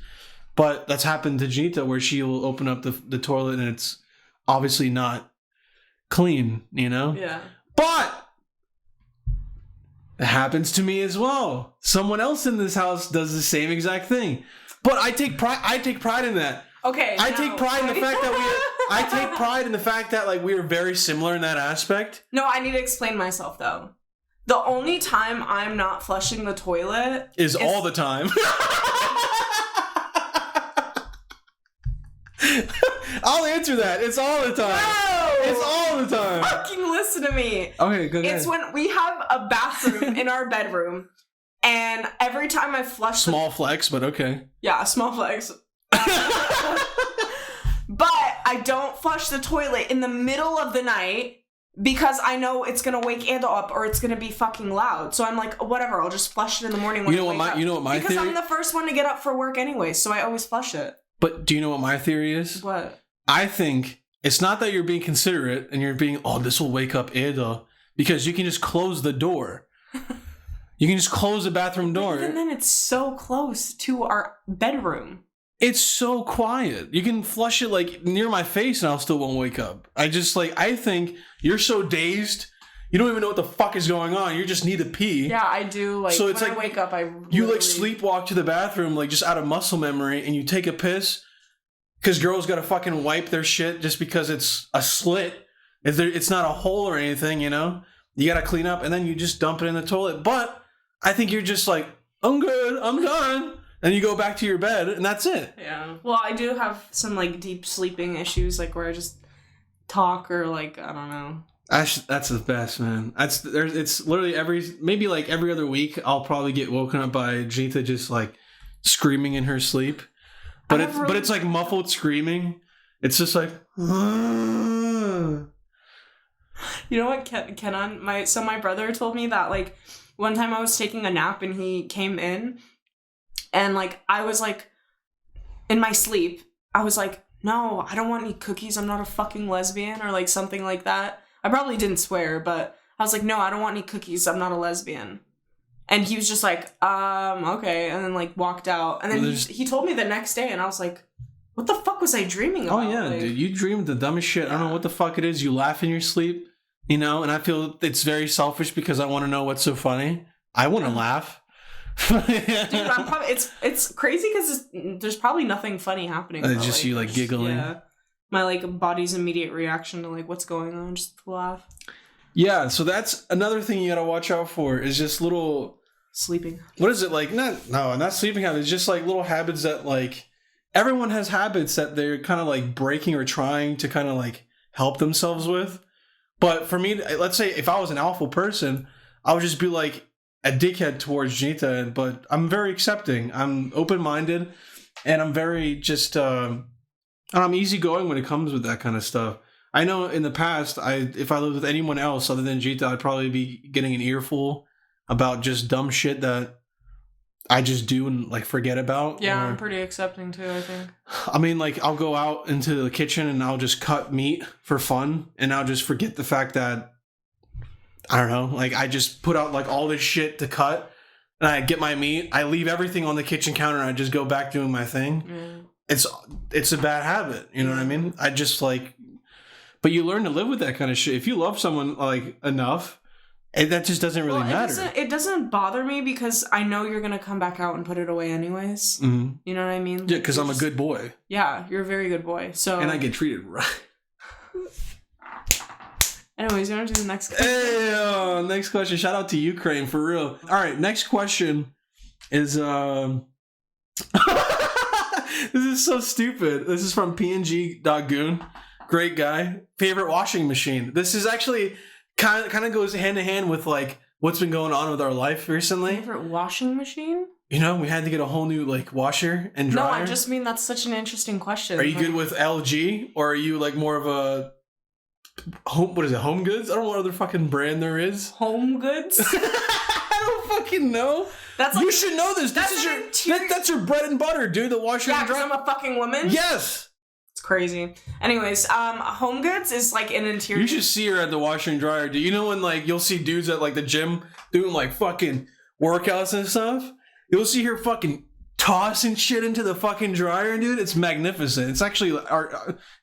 But that's happened to Dzenita where she will open up the toilet and it's obviously not clean, you know? Yeah. But it happens to me as well. Someone else in this house does the same exact thing. But I take pride in that. Okay. I take pride in the fact that I take pride in the fact that like we are very similar in that aspect. No, I need to explain myself though. The only time I'm not flushing the toilet is all the time. I'll answer that. It's all the time. No! It's all the time. Fucking listen to me. Okay, go ahead. It's when we have a bathroom in our bedroom, and every time I flush small flex, but okay. Yeah, small flex. But I don't flush the toilet in the middle of the night because I know it's gonna wake Ando up or it's gonna be fucking loud. So I'm like, whatever, I'll just flush it in the morning when I wake up. You know what my because theory? I'm the first one to get up for work anyway, so I always flush it. But do you know what my theory is? What? I think it's not that you're being considerate and you're being, oh, this will wake up Ando, because you can just close the door. You can just close the bathroom door. And then it's so close to our bedroom. It's so quiet. You can flush it like near my face and I still won't wake up. I think you're so dazed. You don't even know what the fuck is going on. You just need to pee. Yeah, I do. Like, so it's when I wake up, you like sleepwalk to the bathroom, like just out of muscle memory, and you take a piss because girls gotta fucking wipe their shit just because it's a slit. It's not a hole or anything, you know? You gotta clean up, and then you just dump it in the toilet. But I think you're just like, I'm good, I'm done. And you go back to your bed, and that's it. Yeah. Well, I do have some like deep sleeping issues, like where I just talk or like, I don't know. That's the best, man. It's literally maybe every other week I'll probably get woken up by Dzenita just like screaming in her sleep, but it's like muffled screaming. It's just like, you know what, my brother told me that like one time I was taking a nap and he came in, and like I was like in my sleep I was like, no, I don't want any cookies. I'm not a fucking lesbian or like something like that. I probably didn't swear, but I was like, no, I don't want any cookies. I'm not a lesbian. And he was just like, okay. And then like walked out. And then he told me the next day and I was like, what the fuck was I dreaming about? Oh yeah, like, dude, you dreamed the dumbest shit. Yeah. I don't know what the fuck it is. You laugh in your sleep, you know? And I feel it's very selfish because I want to know what's so funny. I want to laugh. Dude, I'm probably, it's crazy because there's probably nothing funny happening. Just you like giggling. Yeah. My like body's immediate reaction to like what's going on, just to laugh. Yeah, so that's another thing you gotta watch out for is just little sleeping. What is it like? Not sleeping habits. Just like little habits that like everyone has habits that they're kind of like breaking or trying to kind of like help themselves with. But for me, let's say if I was an alpha person, I would just be like a dickhead towards Dzenita. But I'm very accepting. I'm open-minded, and I'm very just. I'm easygoing when it comes with that kind of stuff. I know in the past, if I lived with anyone else other than Dzenita, I'd probably be getting an earful about just dumb shit that I just do and like forget about. Yeah, I'm pretty accepting too, I think. I mean, like I'll go out into the kitchen and I'll just cut meat for fun, and I'll just forget the fact that I don't know, like I just put out like all this shit to cut, and I get my meat. I leave everything on the kitchen counter, and I just go back doing my thing. Yeah. It's a bad habit, you know what I mean? I just like, but you learn to live with that kind of shit. If you love someone like enough, And that just doesn't really matter. It doesn't bother me because I know you're going to come back out and put it away anyways. Mm-hmm. You know what I mean? Yeah, because I'm a good boy. Yeah, you're a very good boy. So and I get treated right. Anyways, you want to do the next question? Hey, next question. Shout out to Ukraine, for real. All right, next question is... This is so stupid. This is from png.goon. Great guy. Favorite washing machine. This is actually kind of goes hand in hand with like what's been going on with our life recently. Favorite washing machine? You know, we had to get a whole new like washer and dryer. No, I just mean that's such an interesting question. Are you good with LG or are you like more of a Home Goods? I don't know what other fucking brand there is. Home Goods? I don't fucking know. That's like, you should know this. That's your bread and butter, dude. The washer and dryer. Yeah, because I'm a fucking woman? Yes. It's crazy. Anyways, Home Goods is like an interior. You should see her at the washer and dryer. Do you know when like you'll see dudes at like the gym doing like fucking workouts and stuff? You'll see her fucking tossing shit into the fucking dryer, dude. It's magnificent. It's actually art.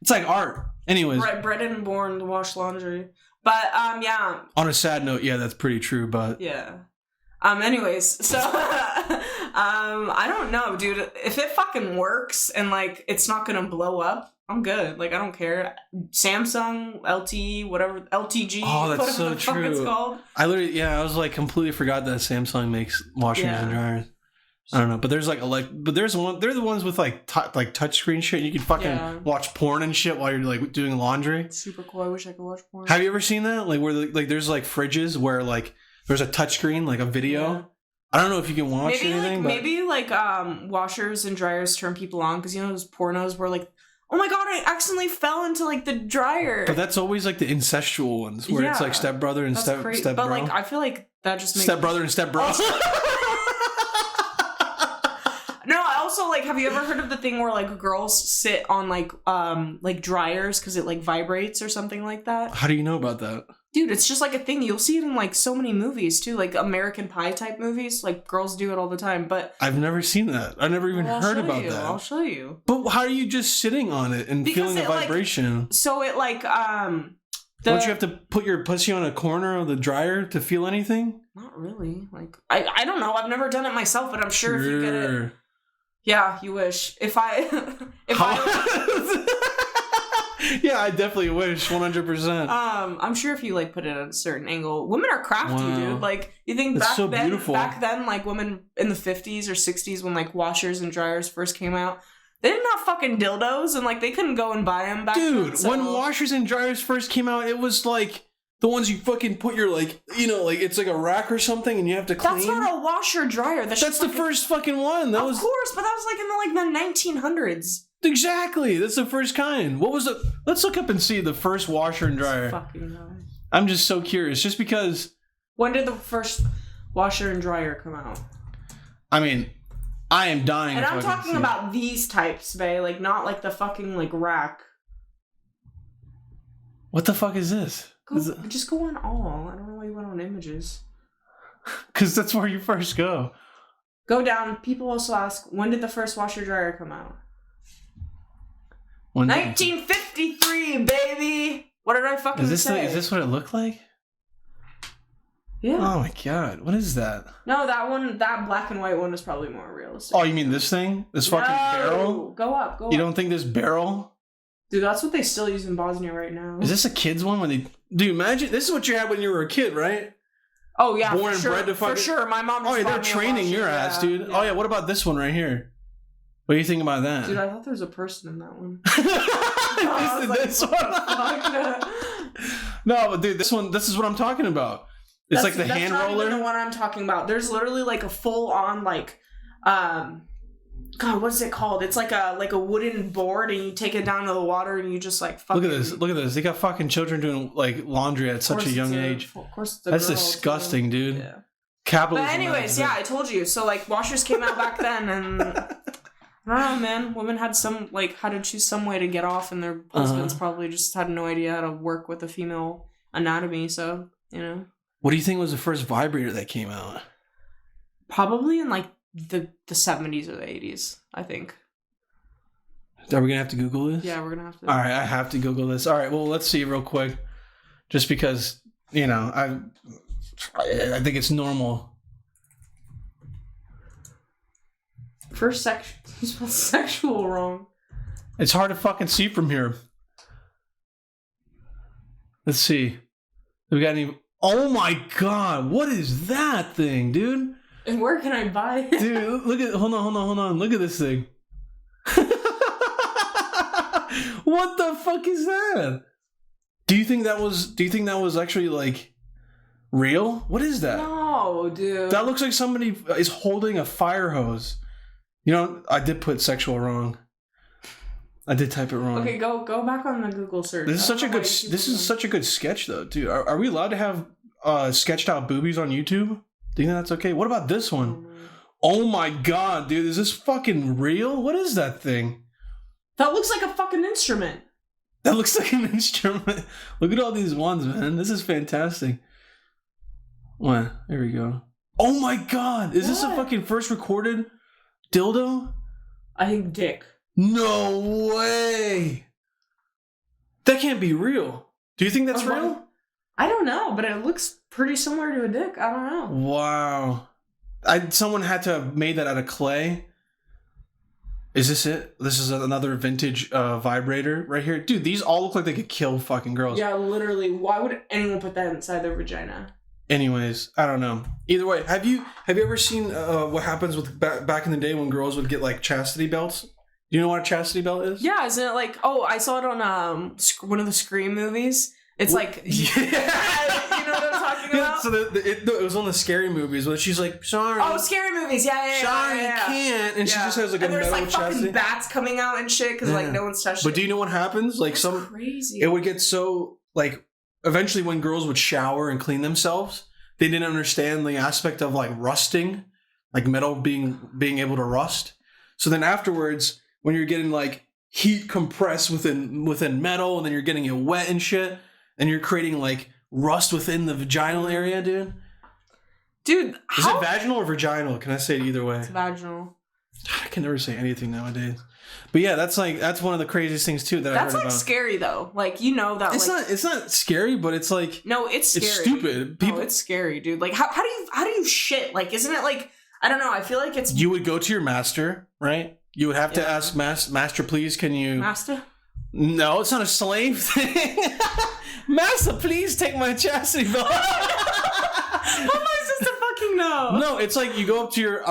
It's like art. Anyways. Right, bred and born to wash laundry. But, yeah. On a sad note, yeah, that's pretty true, but... Yeah. Anyways, so... I don't know, dude. If it fucking works and, like, it's not gonna blow up, I'm good. Like, I don't care. Samsung, LTE, whatever, LTG, whatever so the fuck it's called. I was like, completely forgot that Samsung makes washers and dryers. I don't know, but there's like there's one. They're the ones with like touchscreen shit. You can fucking watch porn and shit while you're like doing laundry. It's super cool. I wish I could watch porn. Have you ever seen that? Like where like there's like fridges where like there's a touchscreen, like a video. Yeah. I don't know if you can watch anything. Maybe washers and dryers turn people on because you know those pornos where like, oh my god, I accidentally fell into like the dryer. But that's always like the incestual ones where it's like stepbrother and step bro. But like I feel like that just makes stepbrother and stepbro. No, also like, have you ever heard of the thing where like girls sit on like dryers because it like vibrates or something like that? How do you know about that? Dude, it's just like a thing. You'll see it in like so many movies too, like American Pie type movies. Like girls do it all the time. But I've never seen that. I've never even heard about that. I'll show you. But how are you just sitting on it and feeling the vibration? Like, so it like don't you have to put your pussy on a corner of the dryer to feel anything? Not really. Like I don't know. I've never done it myself, but I'm sure if you get it. Yeah, you wish. Yeah, I definitely wish, 100%. I'm sure if you like put it at a certain angle, women are crafty, dude. Like you think back then, like women in the 50s or 60s when like washers and dryers first came out, they didn't have fucking dildos and like they couldn't go and buy them back then. Dude, when washers and dryers first came out, it was like the ones you fucking put your like, you know, like it's like a rack or something and you have to clean. That's not a washer dryer. That's the first fucking one. Of course, but that was like in the 1900s. Exactly. That's the first kind. What was it? Let's look up and see the first washer and dryer. Fucking nice. I'm just so curious. Just because. When did the first washer and dryer come out? I mean, I am dying. And I'm talking about these types, bae. Like, not like the fucking like rack. What the fuck is this? Just go on all. I don't know why you went on images. Because that's where you first go. Go down. People also ask, when did the first washer dryer come out? 1953, baby! What did I fucking say? Is this what it looked like? Yeah. Oh my god, what is that? No, that black and white one is probably more realistic. Oh, you mean this thing? This fucking barrel? Go up. You don't think this barrel? Dude, that's what they still use in Bosnia right now. Is this a kid's one? Dude, imagine, this is what you had when you were a kid, right? Oh yeah, born and bred to fucking... For sure, my mom just they're training your ass, dude. Yeah. Oh yeah, what about this one right here? What do you think about that? Dude, I thought there was a person in that one. This one? No, but dude, this is what I'm talking about. It's like the hand roller. That's not the one I'm talking about. There's literally like a full on like, God, what is it called? It's like a wooden board and you take it down to the water and you just like fucking... Look at this. They got fucking children doing like laundry at such a young age. Of course it's That's disgusting, dude. Yeah. Capitalism. But anyways, yeah, I told you. So like washers came out back then and... I don't know, man. Women had to choose some way to get off, and their husbands probably just had no idea how to work with the female anatomy. So, you know. What do you think was the first vibrator that came out? Probably in like the 70s or the 80s, I think. Are we gonna have to Google this? Yeah, we're gonna have to. All right, I have to Google this. All right, well, let's see real quick, just because you know I think it's normal. First you spelled sexual wrong. It's hard to fucking see from here. Let's see. We got any... Oh my god, what is that thing, dude? And where can I buy it? Dude, look at... Hold on. Look at this thing. What the fuck is that? Do you think that was actually, like, real? What is that? No, dude. That looks like somebody is holding a fire hose. You know, I did put sexual wrong. I did type it wrong. Okay, go back on the Google search. This is such a good sketch, though, dude. Are we allowed to have sketched out boobies on YouTube? Do you think that's okay? What about this one? Oh my god, dude, is this fucking real? What is that thing? That looks like a fucking instrument. That looks like an instrument. Look at all these ones, man. This is fantastic. What? Here we go. Oh my god, is this a fucking first recorded dildo? I think dick. No way. That can't be real. Do you think that's real? I don't know, but it looks pretty similar to a dick. I don't know. Wow. Someone had to have made that out of clay. Is this it? This is another vintage vibrator right here. Dude, these all look like they could kill fucking girls. Yeah, literally. Why would anyone put that inside their vagina? Anyways, I don't know. Either way, have you ever seen what happens with back in the day when girls would get like chastity belts? Do you know what a chastity belt is? Yeah, isn't it like... Oh, I saw it on one of the Scream movies. It's like... Yeah. You know what I'm talking about? So it was on the scary movies where she's like, sorry. Oh, scary movies. Yeah. Sorry, you can't. And she just has like a metal like chastity. Fucking bats coming out and shit because like no one's touched it. But do you know what happens? Like crazy. It would get so like... Eventually when girls would shower and clean themselves, they didn't understand the aspect of like rusting. Like metal being able to rust. So then afterwards... When you're getting like heat compressed within metal, and then you're getting it wet and shit, and you're creating like rust within the vaginal area, dude. Dude, is it vaginal or vaginal? Can I say it either way? It's vaginal. I can never say anything nowadays. But yeah, that's one of the craziest things too that I heard about. That's like scary though. Like you know that. It's not scary, but it's like no, it's scary. It's stupid. No, it's scary, dude. Like how do you shit? Like isn't it like I don't know. I feel like it's. You would go to your master, right? You would have to ask master, please, can you... Master? No, it's not a slave thing. Master, please take my chastity belt. How am I supposed to fucking know? No, it's like you go up to your...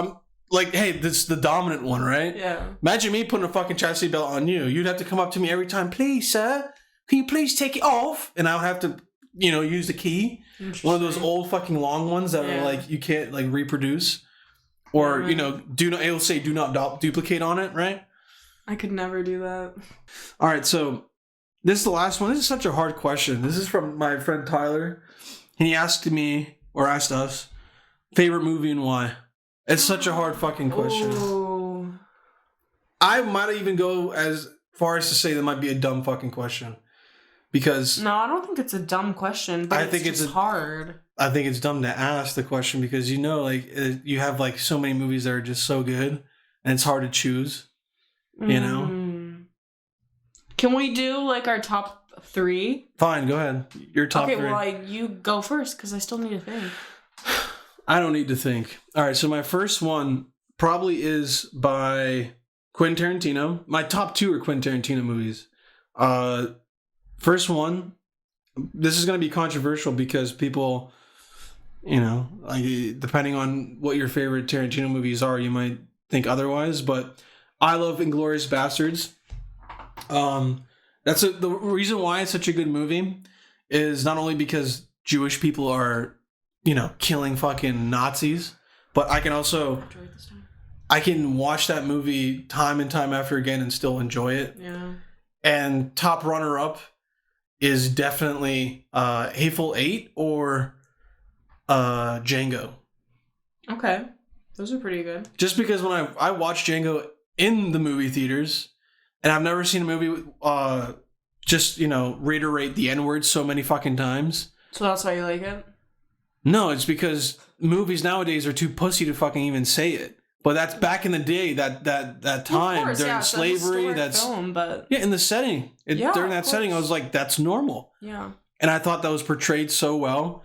like, hey, this is the dominant one, right? Yeah. Imagine me putting a fucking chastity belt on you. You'd have to come up to me every time, please, sir, can you please take it off? And I would have to, use the key. One of those old fucking long ones that are like, you can't like reproduce. Or, it'll say do not duplicate on it, right? I could never do that. All right, so this is the last one. This is such a hard question. This is from my friend Tyler. And he asked us, favorite movie and why. It's such a hard fucking question. Ooh. I might even go as far as to say that might be a dumb fucking question. Because... No, I don't think it's a dumb question, but I think it's hard. I think it's dumb to ask the question because you have like so many movies that are just so good and it's hard to choose, Can we do like our top 3? Fine, go ahead. Your top 3. Okay, well, you go first because I still need to think. I don't need to think. All right, so my first one probably is by Quentin Tarantino. My top 2 are Quentin Tarantino movies. First one, this is going to be controversial because people... depending on what your favorite Tarantino movies are, you might think otherwise, but I love Inglourious Bastards. The reason why it's such a good movie is not only because Jewish people are, killing fucking Nazis, but I can watch that movie time and time after again and still enjoy it. Yeah. And top runner-up is definitely Hateful Eight or... Django. Okay. Those are pretty good. Just because when I watched Django in the movie theaters, and I've never seen a movie reiterate the N-word so many fucking times. So that's why you like it? No, it's because movies nowadays are too pussy to fucking even say it. But that's back in the day, that time course, during slavery. That's film, but in the setting. During that setting, I was like, that's normal. Yeah. And I thought that was portrayed so well.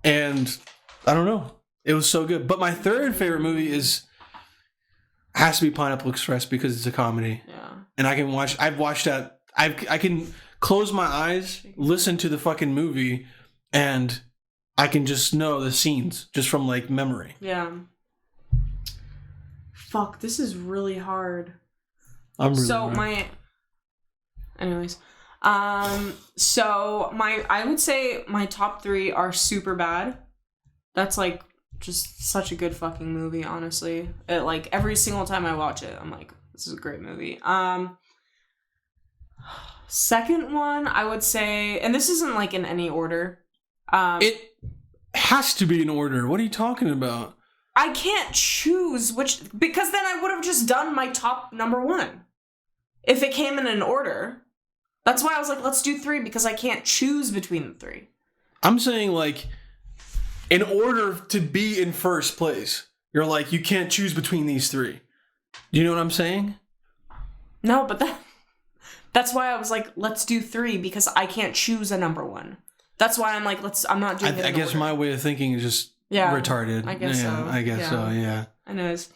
And I don't know. It was so good. But my third favorite movie has to be Pineapple Express because it's a comedy. Yeah. And I've watched that. I can close my eyes, listen to the fucking movie, and I can just know the scenes just from like memory. Yeah. Fuck, this is really hard. Anyways. So I would say my top 3 are Superbad. That's like just such a good fucking movie, honestly. It, like every single time I watch it, I'm like, this is a great movie. Second one, I would say, and this isn't like in any order. It has to be in order. What are you talking about? I can't choose which, because then I would have just done my top number 1 if it came in an order. That's why I was like, let's do 3, because I can't choose between the 3. I'm saying, like, in order to be in first place, you're like, you can't choose between these 3. Do you know what I'm saying? No, but that's why I was like, let's do 3, because I can't choose a number 1. That's why I'm like, I'm not doing it. I guess my way of thinking is just retarded. I guess so. I guess so, yeah. Anyways.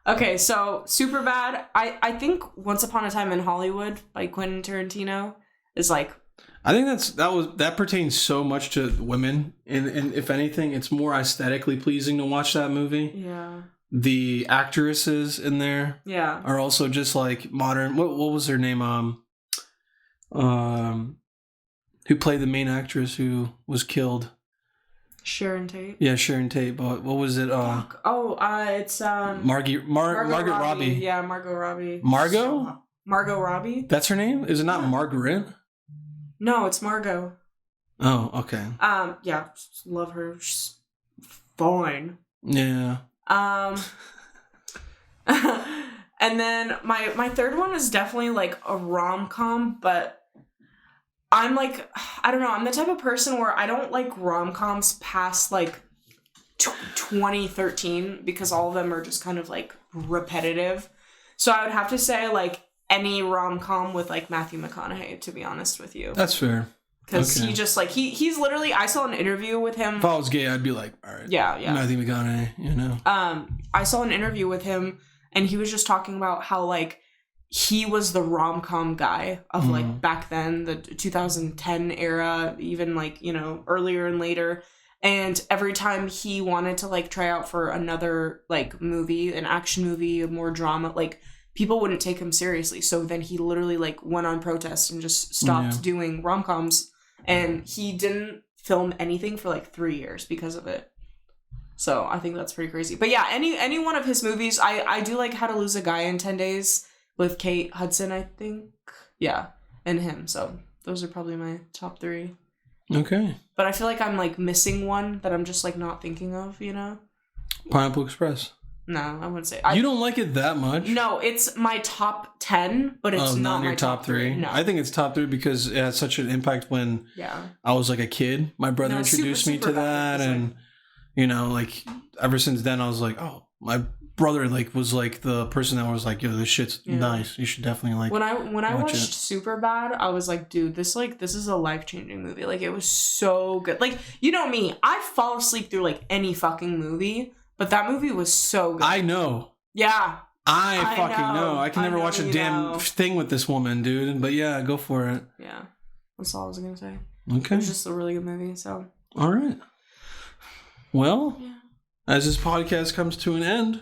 Okay, so Superbad. I think Once Upon a Time in Hollywood by Quentin Tarantino is like, I think that pertains so much to women, and if anything, it's more aesthetically pleasing to watch that movie. Yeah. The actresses in there, are also just like modern. What was her name? Who played the main actress who was killed? Sharon Tate. Yeah, Sharon Tate. But what was it? It's Margot Robbie. Yeah, Margot Robbie. Margot Robbie. That's her name. Is it not Margaret? No, it's Margot. Oh, okay. Yeah, love her. She's fine. Yeah. And then my third one is definitely like a rom-com, but I'm like, I don't know, I'm the type of person where I don't like rom-coms past like 2013 because all of them are just kind of like repetitive. So I would have to say like any rom-com with like Matthew McConaughey, to be honest with you. That's fair. Because he just like, he's literally, I saw an interview with him. If I was gay, I'd be like, all right. Yeah. Matthew McConaughey, you know. I saw an interview with him and he was just talking about how like he was the rom-com guy of like back then, the 2010 era, even like, you know, earlier and later. And every time he wanted to like try out for another like movie, an action movie, a more drama, like people wouldn't take him seriously. So then he literally like went on protest and just stopped doing rom-coms. And he didn't film anything for like 3 years because of it. So I think that's pretty crazy. But yeah, any one of his movies, I do like How to Lose a Guy in 10 Days with Kate Hudson, I think. Yeah, and him. So those are probably my top 3. Okay. But I feel like I'm like missing one that I'm just like not thinking of, you know? Pineapple Express. No, I wouldn't say. You don't like it that much? No, it's my top 10, but it's not your my top 3. No. I think it's top 3 because it had such an impact when I was like a kid. My brother introduced me to that, and you know, like ever since then, I was like, oh, my brother like was like the person that was like, yo, this shit's nice. You should definitely like. When I watched Superbad, I was like, dude, this is a life-changing movie. Like it was so good. Like, you know me, I fall asleep through like any fucking movie. But that movie was so good. I know. Yeah. I fucking know. I can never watch a damn thing with this woman, dude. But yeah, go for it. Yeah. That's all I was going to say. Okay. It was just a really good movie, so. All right. Well, as this podcast comes to an end,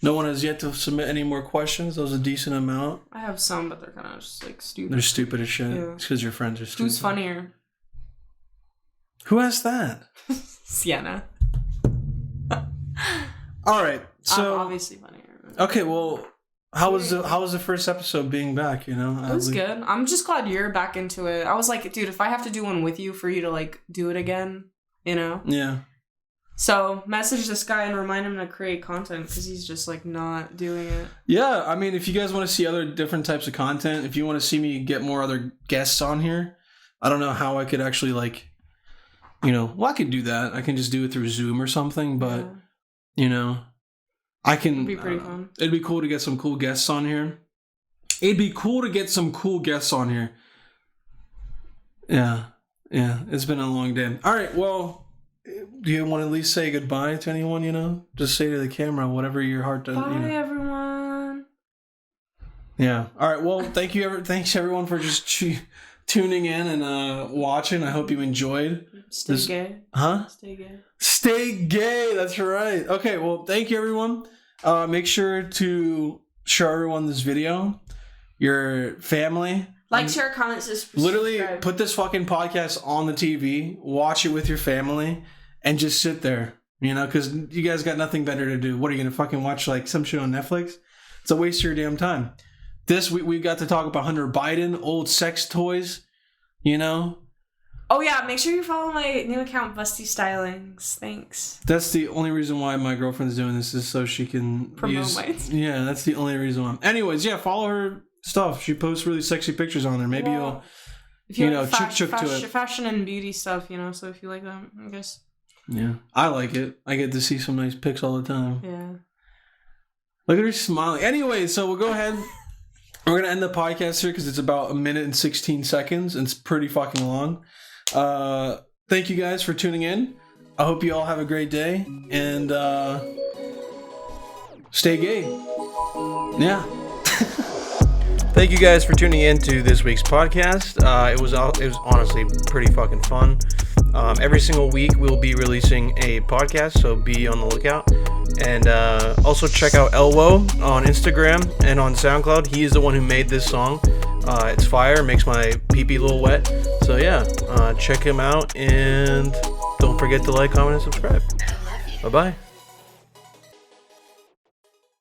no one has yet to submit any more questions. That was a decent amount. I have some, but they're kind of just like stupid. They're stupid as shit. Yeah. It's because your friends are stupid. Who's funnier? Who asked that? Sienna. All right, so I'm obviously funnier. Okay, well, how was the first episode being back? You know, it was good. I'm just glad you're back into it. I was like, dude, if I have to do one with you for you to like do it again, you know? Yeah. So message this guy and remind him to create content because he's just like not doing it. Yeah, I mean, if you guys want to see other different types of content, if you want to see me get more other guests on here, I don't know how I could actually like, you know, well, I could do that. I can just do it through Zoom or something, but. Yeah. You know, I can. It'd be pretty fun. It'd be cool to get some cool guests on here. Yeah. Yeah, it's been a long day. All right, well, do you want to at least say goodbye to anyone, Just say to the camera whatever your heart does. Bye, everyone. Yeah. All right, well, thanks everyone for just tuning in and watching. I hope you enjoyed. Stay gay. Huh? Stay gay. Stay gay, that's right. Okay, well, thank you everyone. Make sure to show everyone this video. Your family. Like, share, comment, subscribe. Literally, put this fucking podcast on the TV, watch it with your family, and just sit there, because you guys got nothing better to do. What are you going to fucking watch, like, some shit on Netflix? It's a waste of your damn time. This week, we got to talk about Hunter Biden, old sex toys, Oh, yeah, make sure you follow my new account, Busty Stylings. Thanks. That's the only reason why my girlfriend's doing this, is so she can promote mine. Yeah, that's the only reason why. Anyways, yeah, follow her stuff. She posts really sexy pictures on there. Maybe you'll, if you like chook to it. Fashion and beauty stuff, so if you like that, I guess. Yeah, I like it. I get to see some nice pics all the time. Yeah. Look at her smiling. Anyway, so we'll go ahead. We're going to end the podcast here because it's about 1 minute and 16 seconds. And it's pretty fucking long. Thank you guys for tuning in. I hope you all have a great day. And stay gay. Yeah. Thank you guys for tuning in to this week's podcast. It was honestly pretty fucking fun. Every single week we'll be releasing a podcast, so be on the lookout. And also check out Elwo on Instagram and on SoundCloud. He is the one who made this song. It's fire, makes my pee-pee a little wet. So yeah, check him out and don't forget to like, comment, and subscribe. Bye-bye.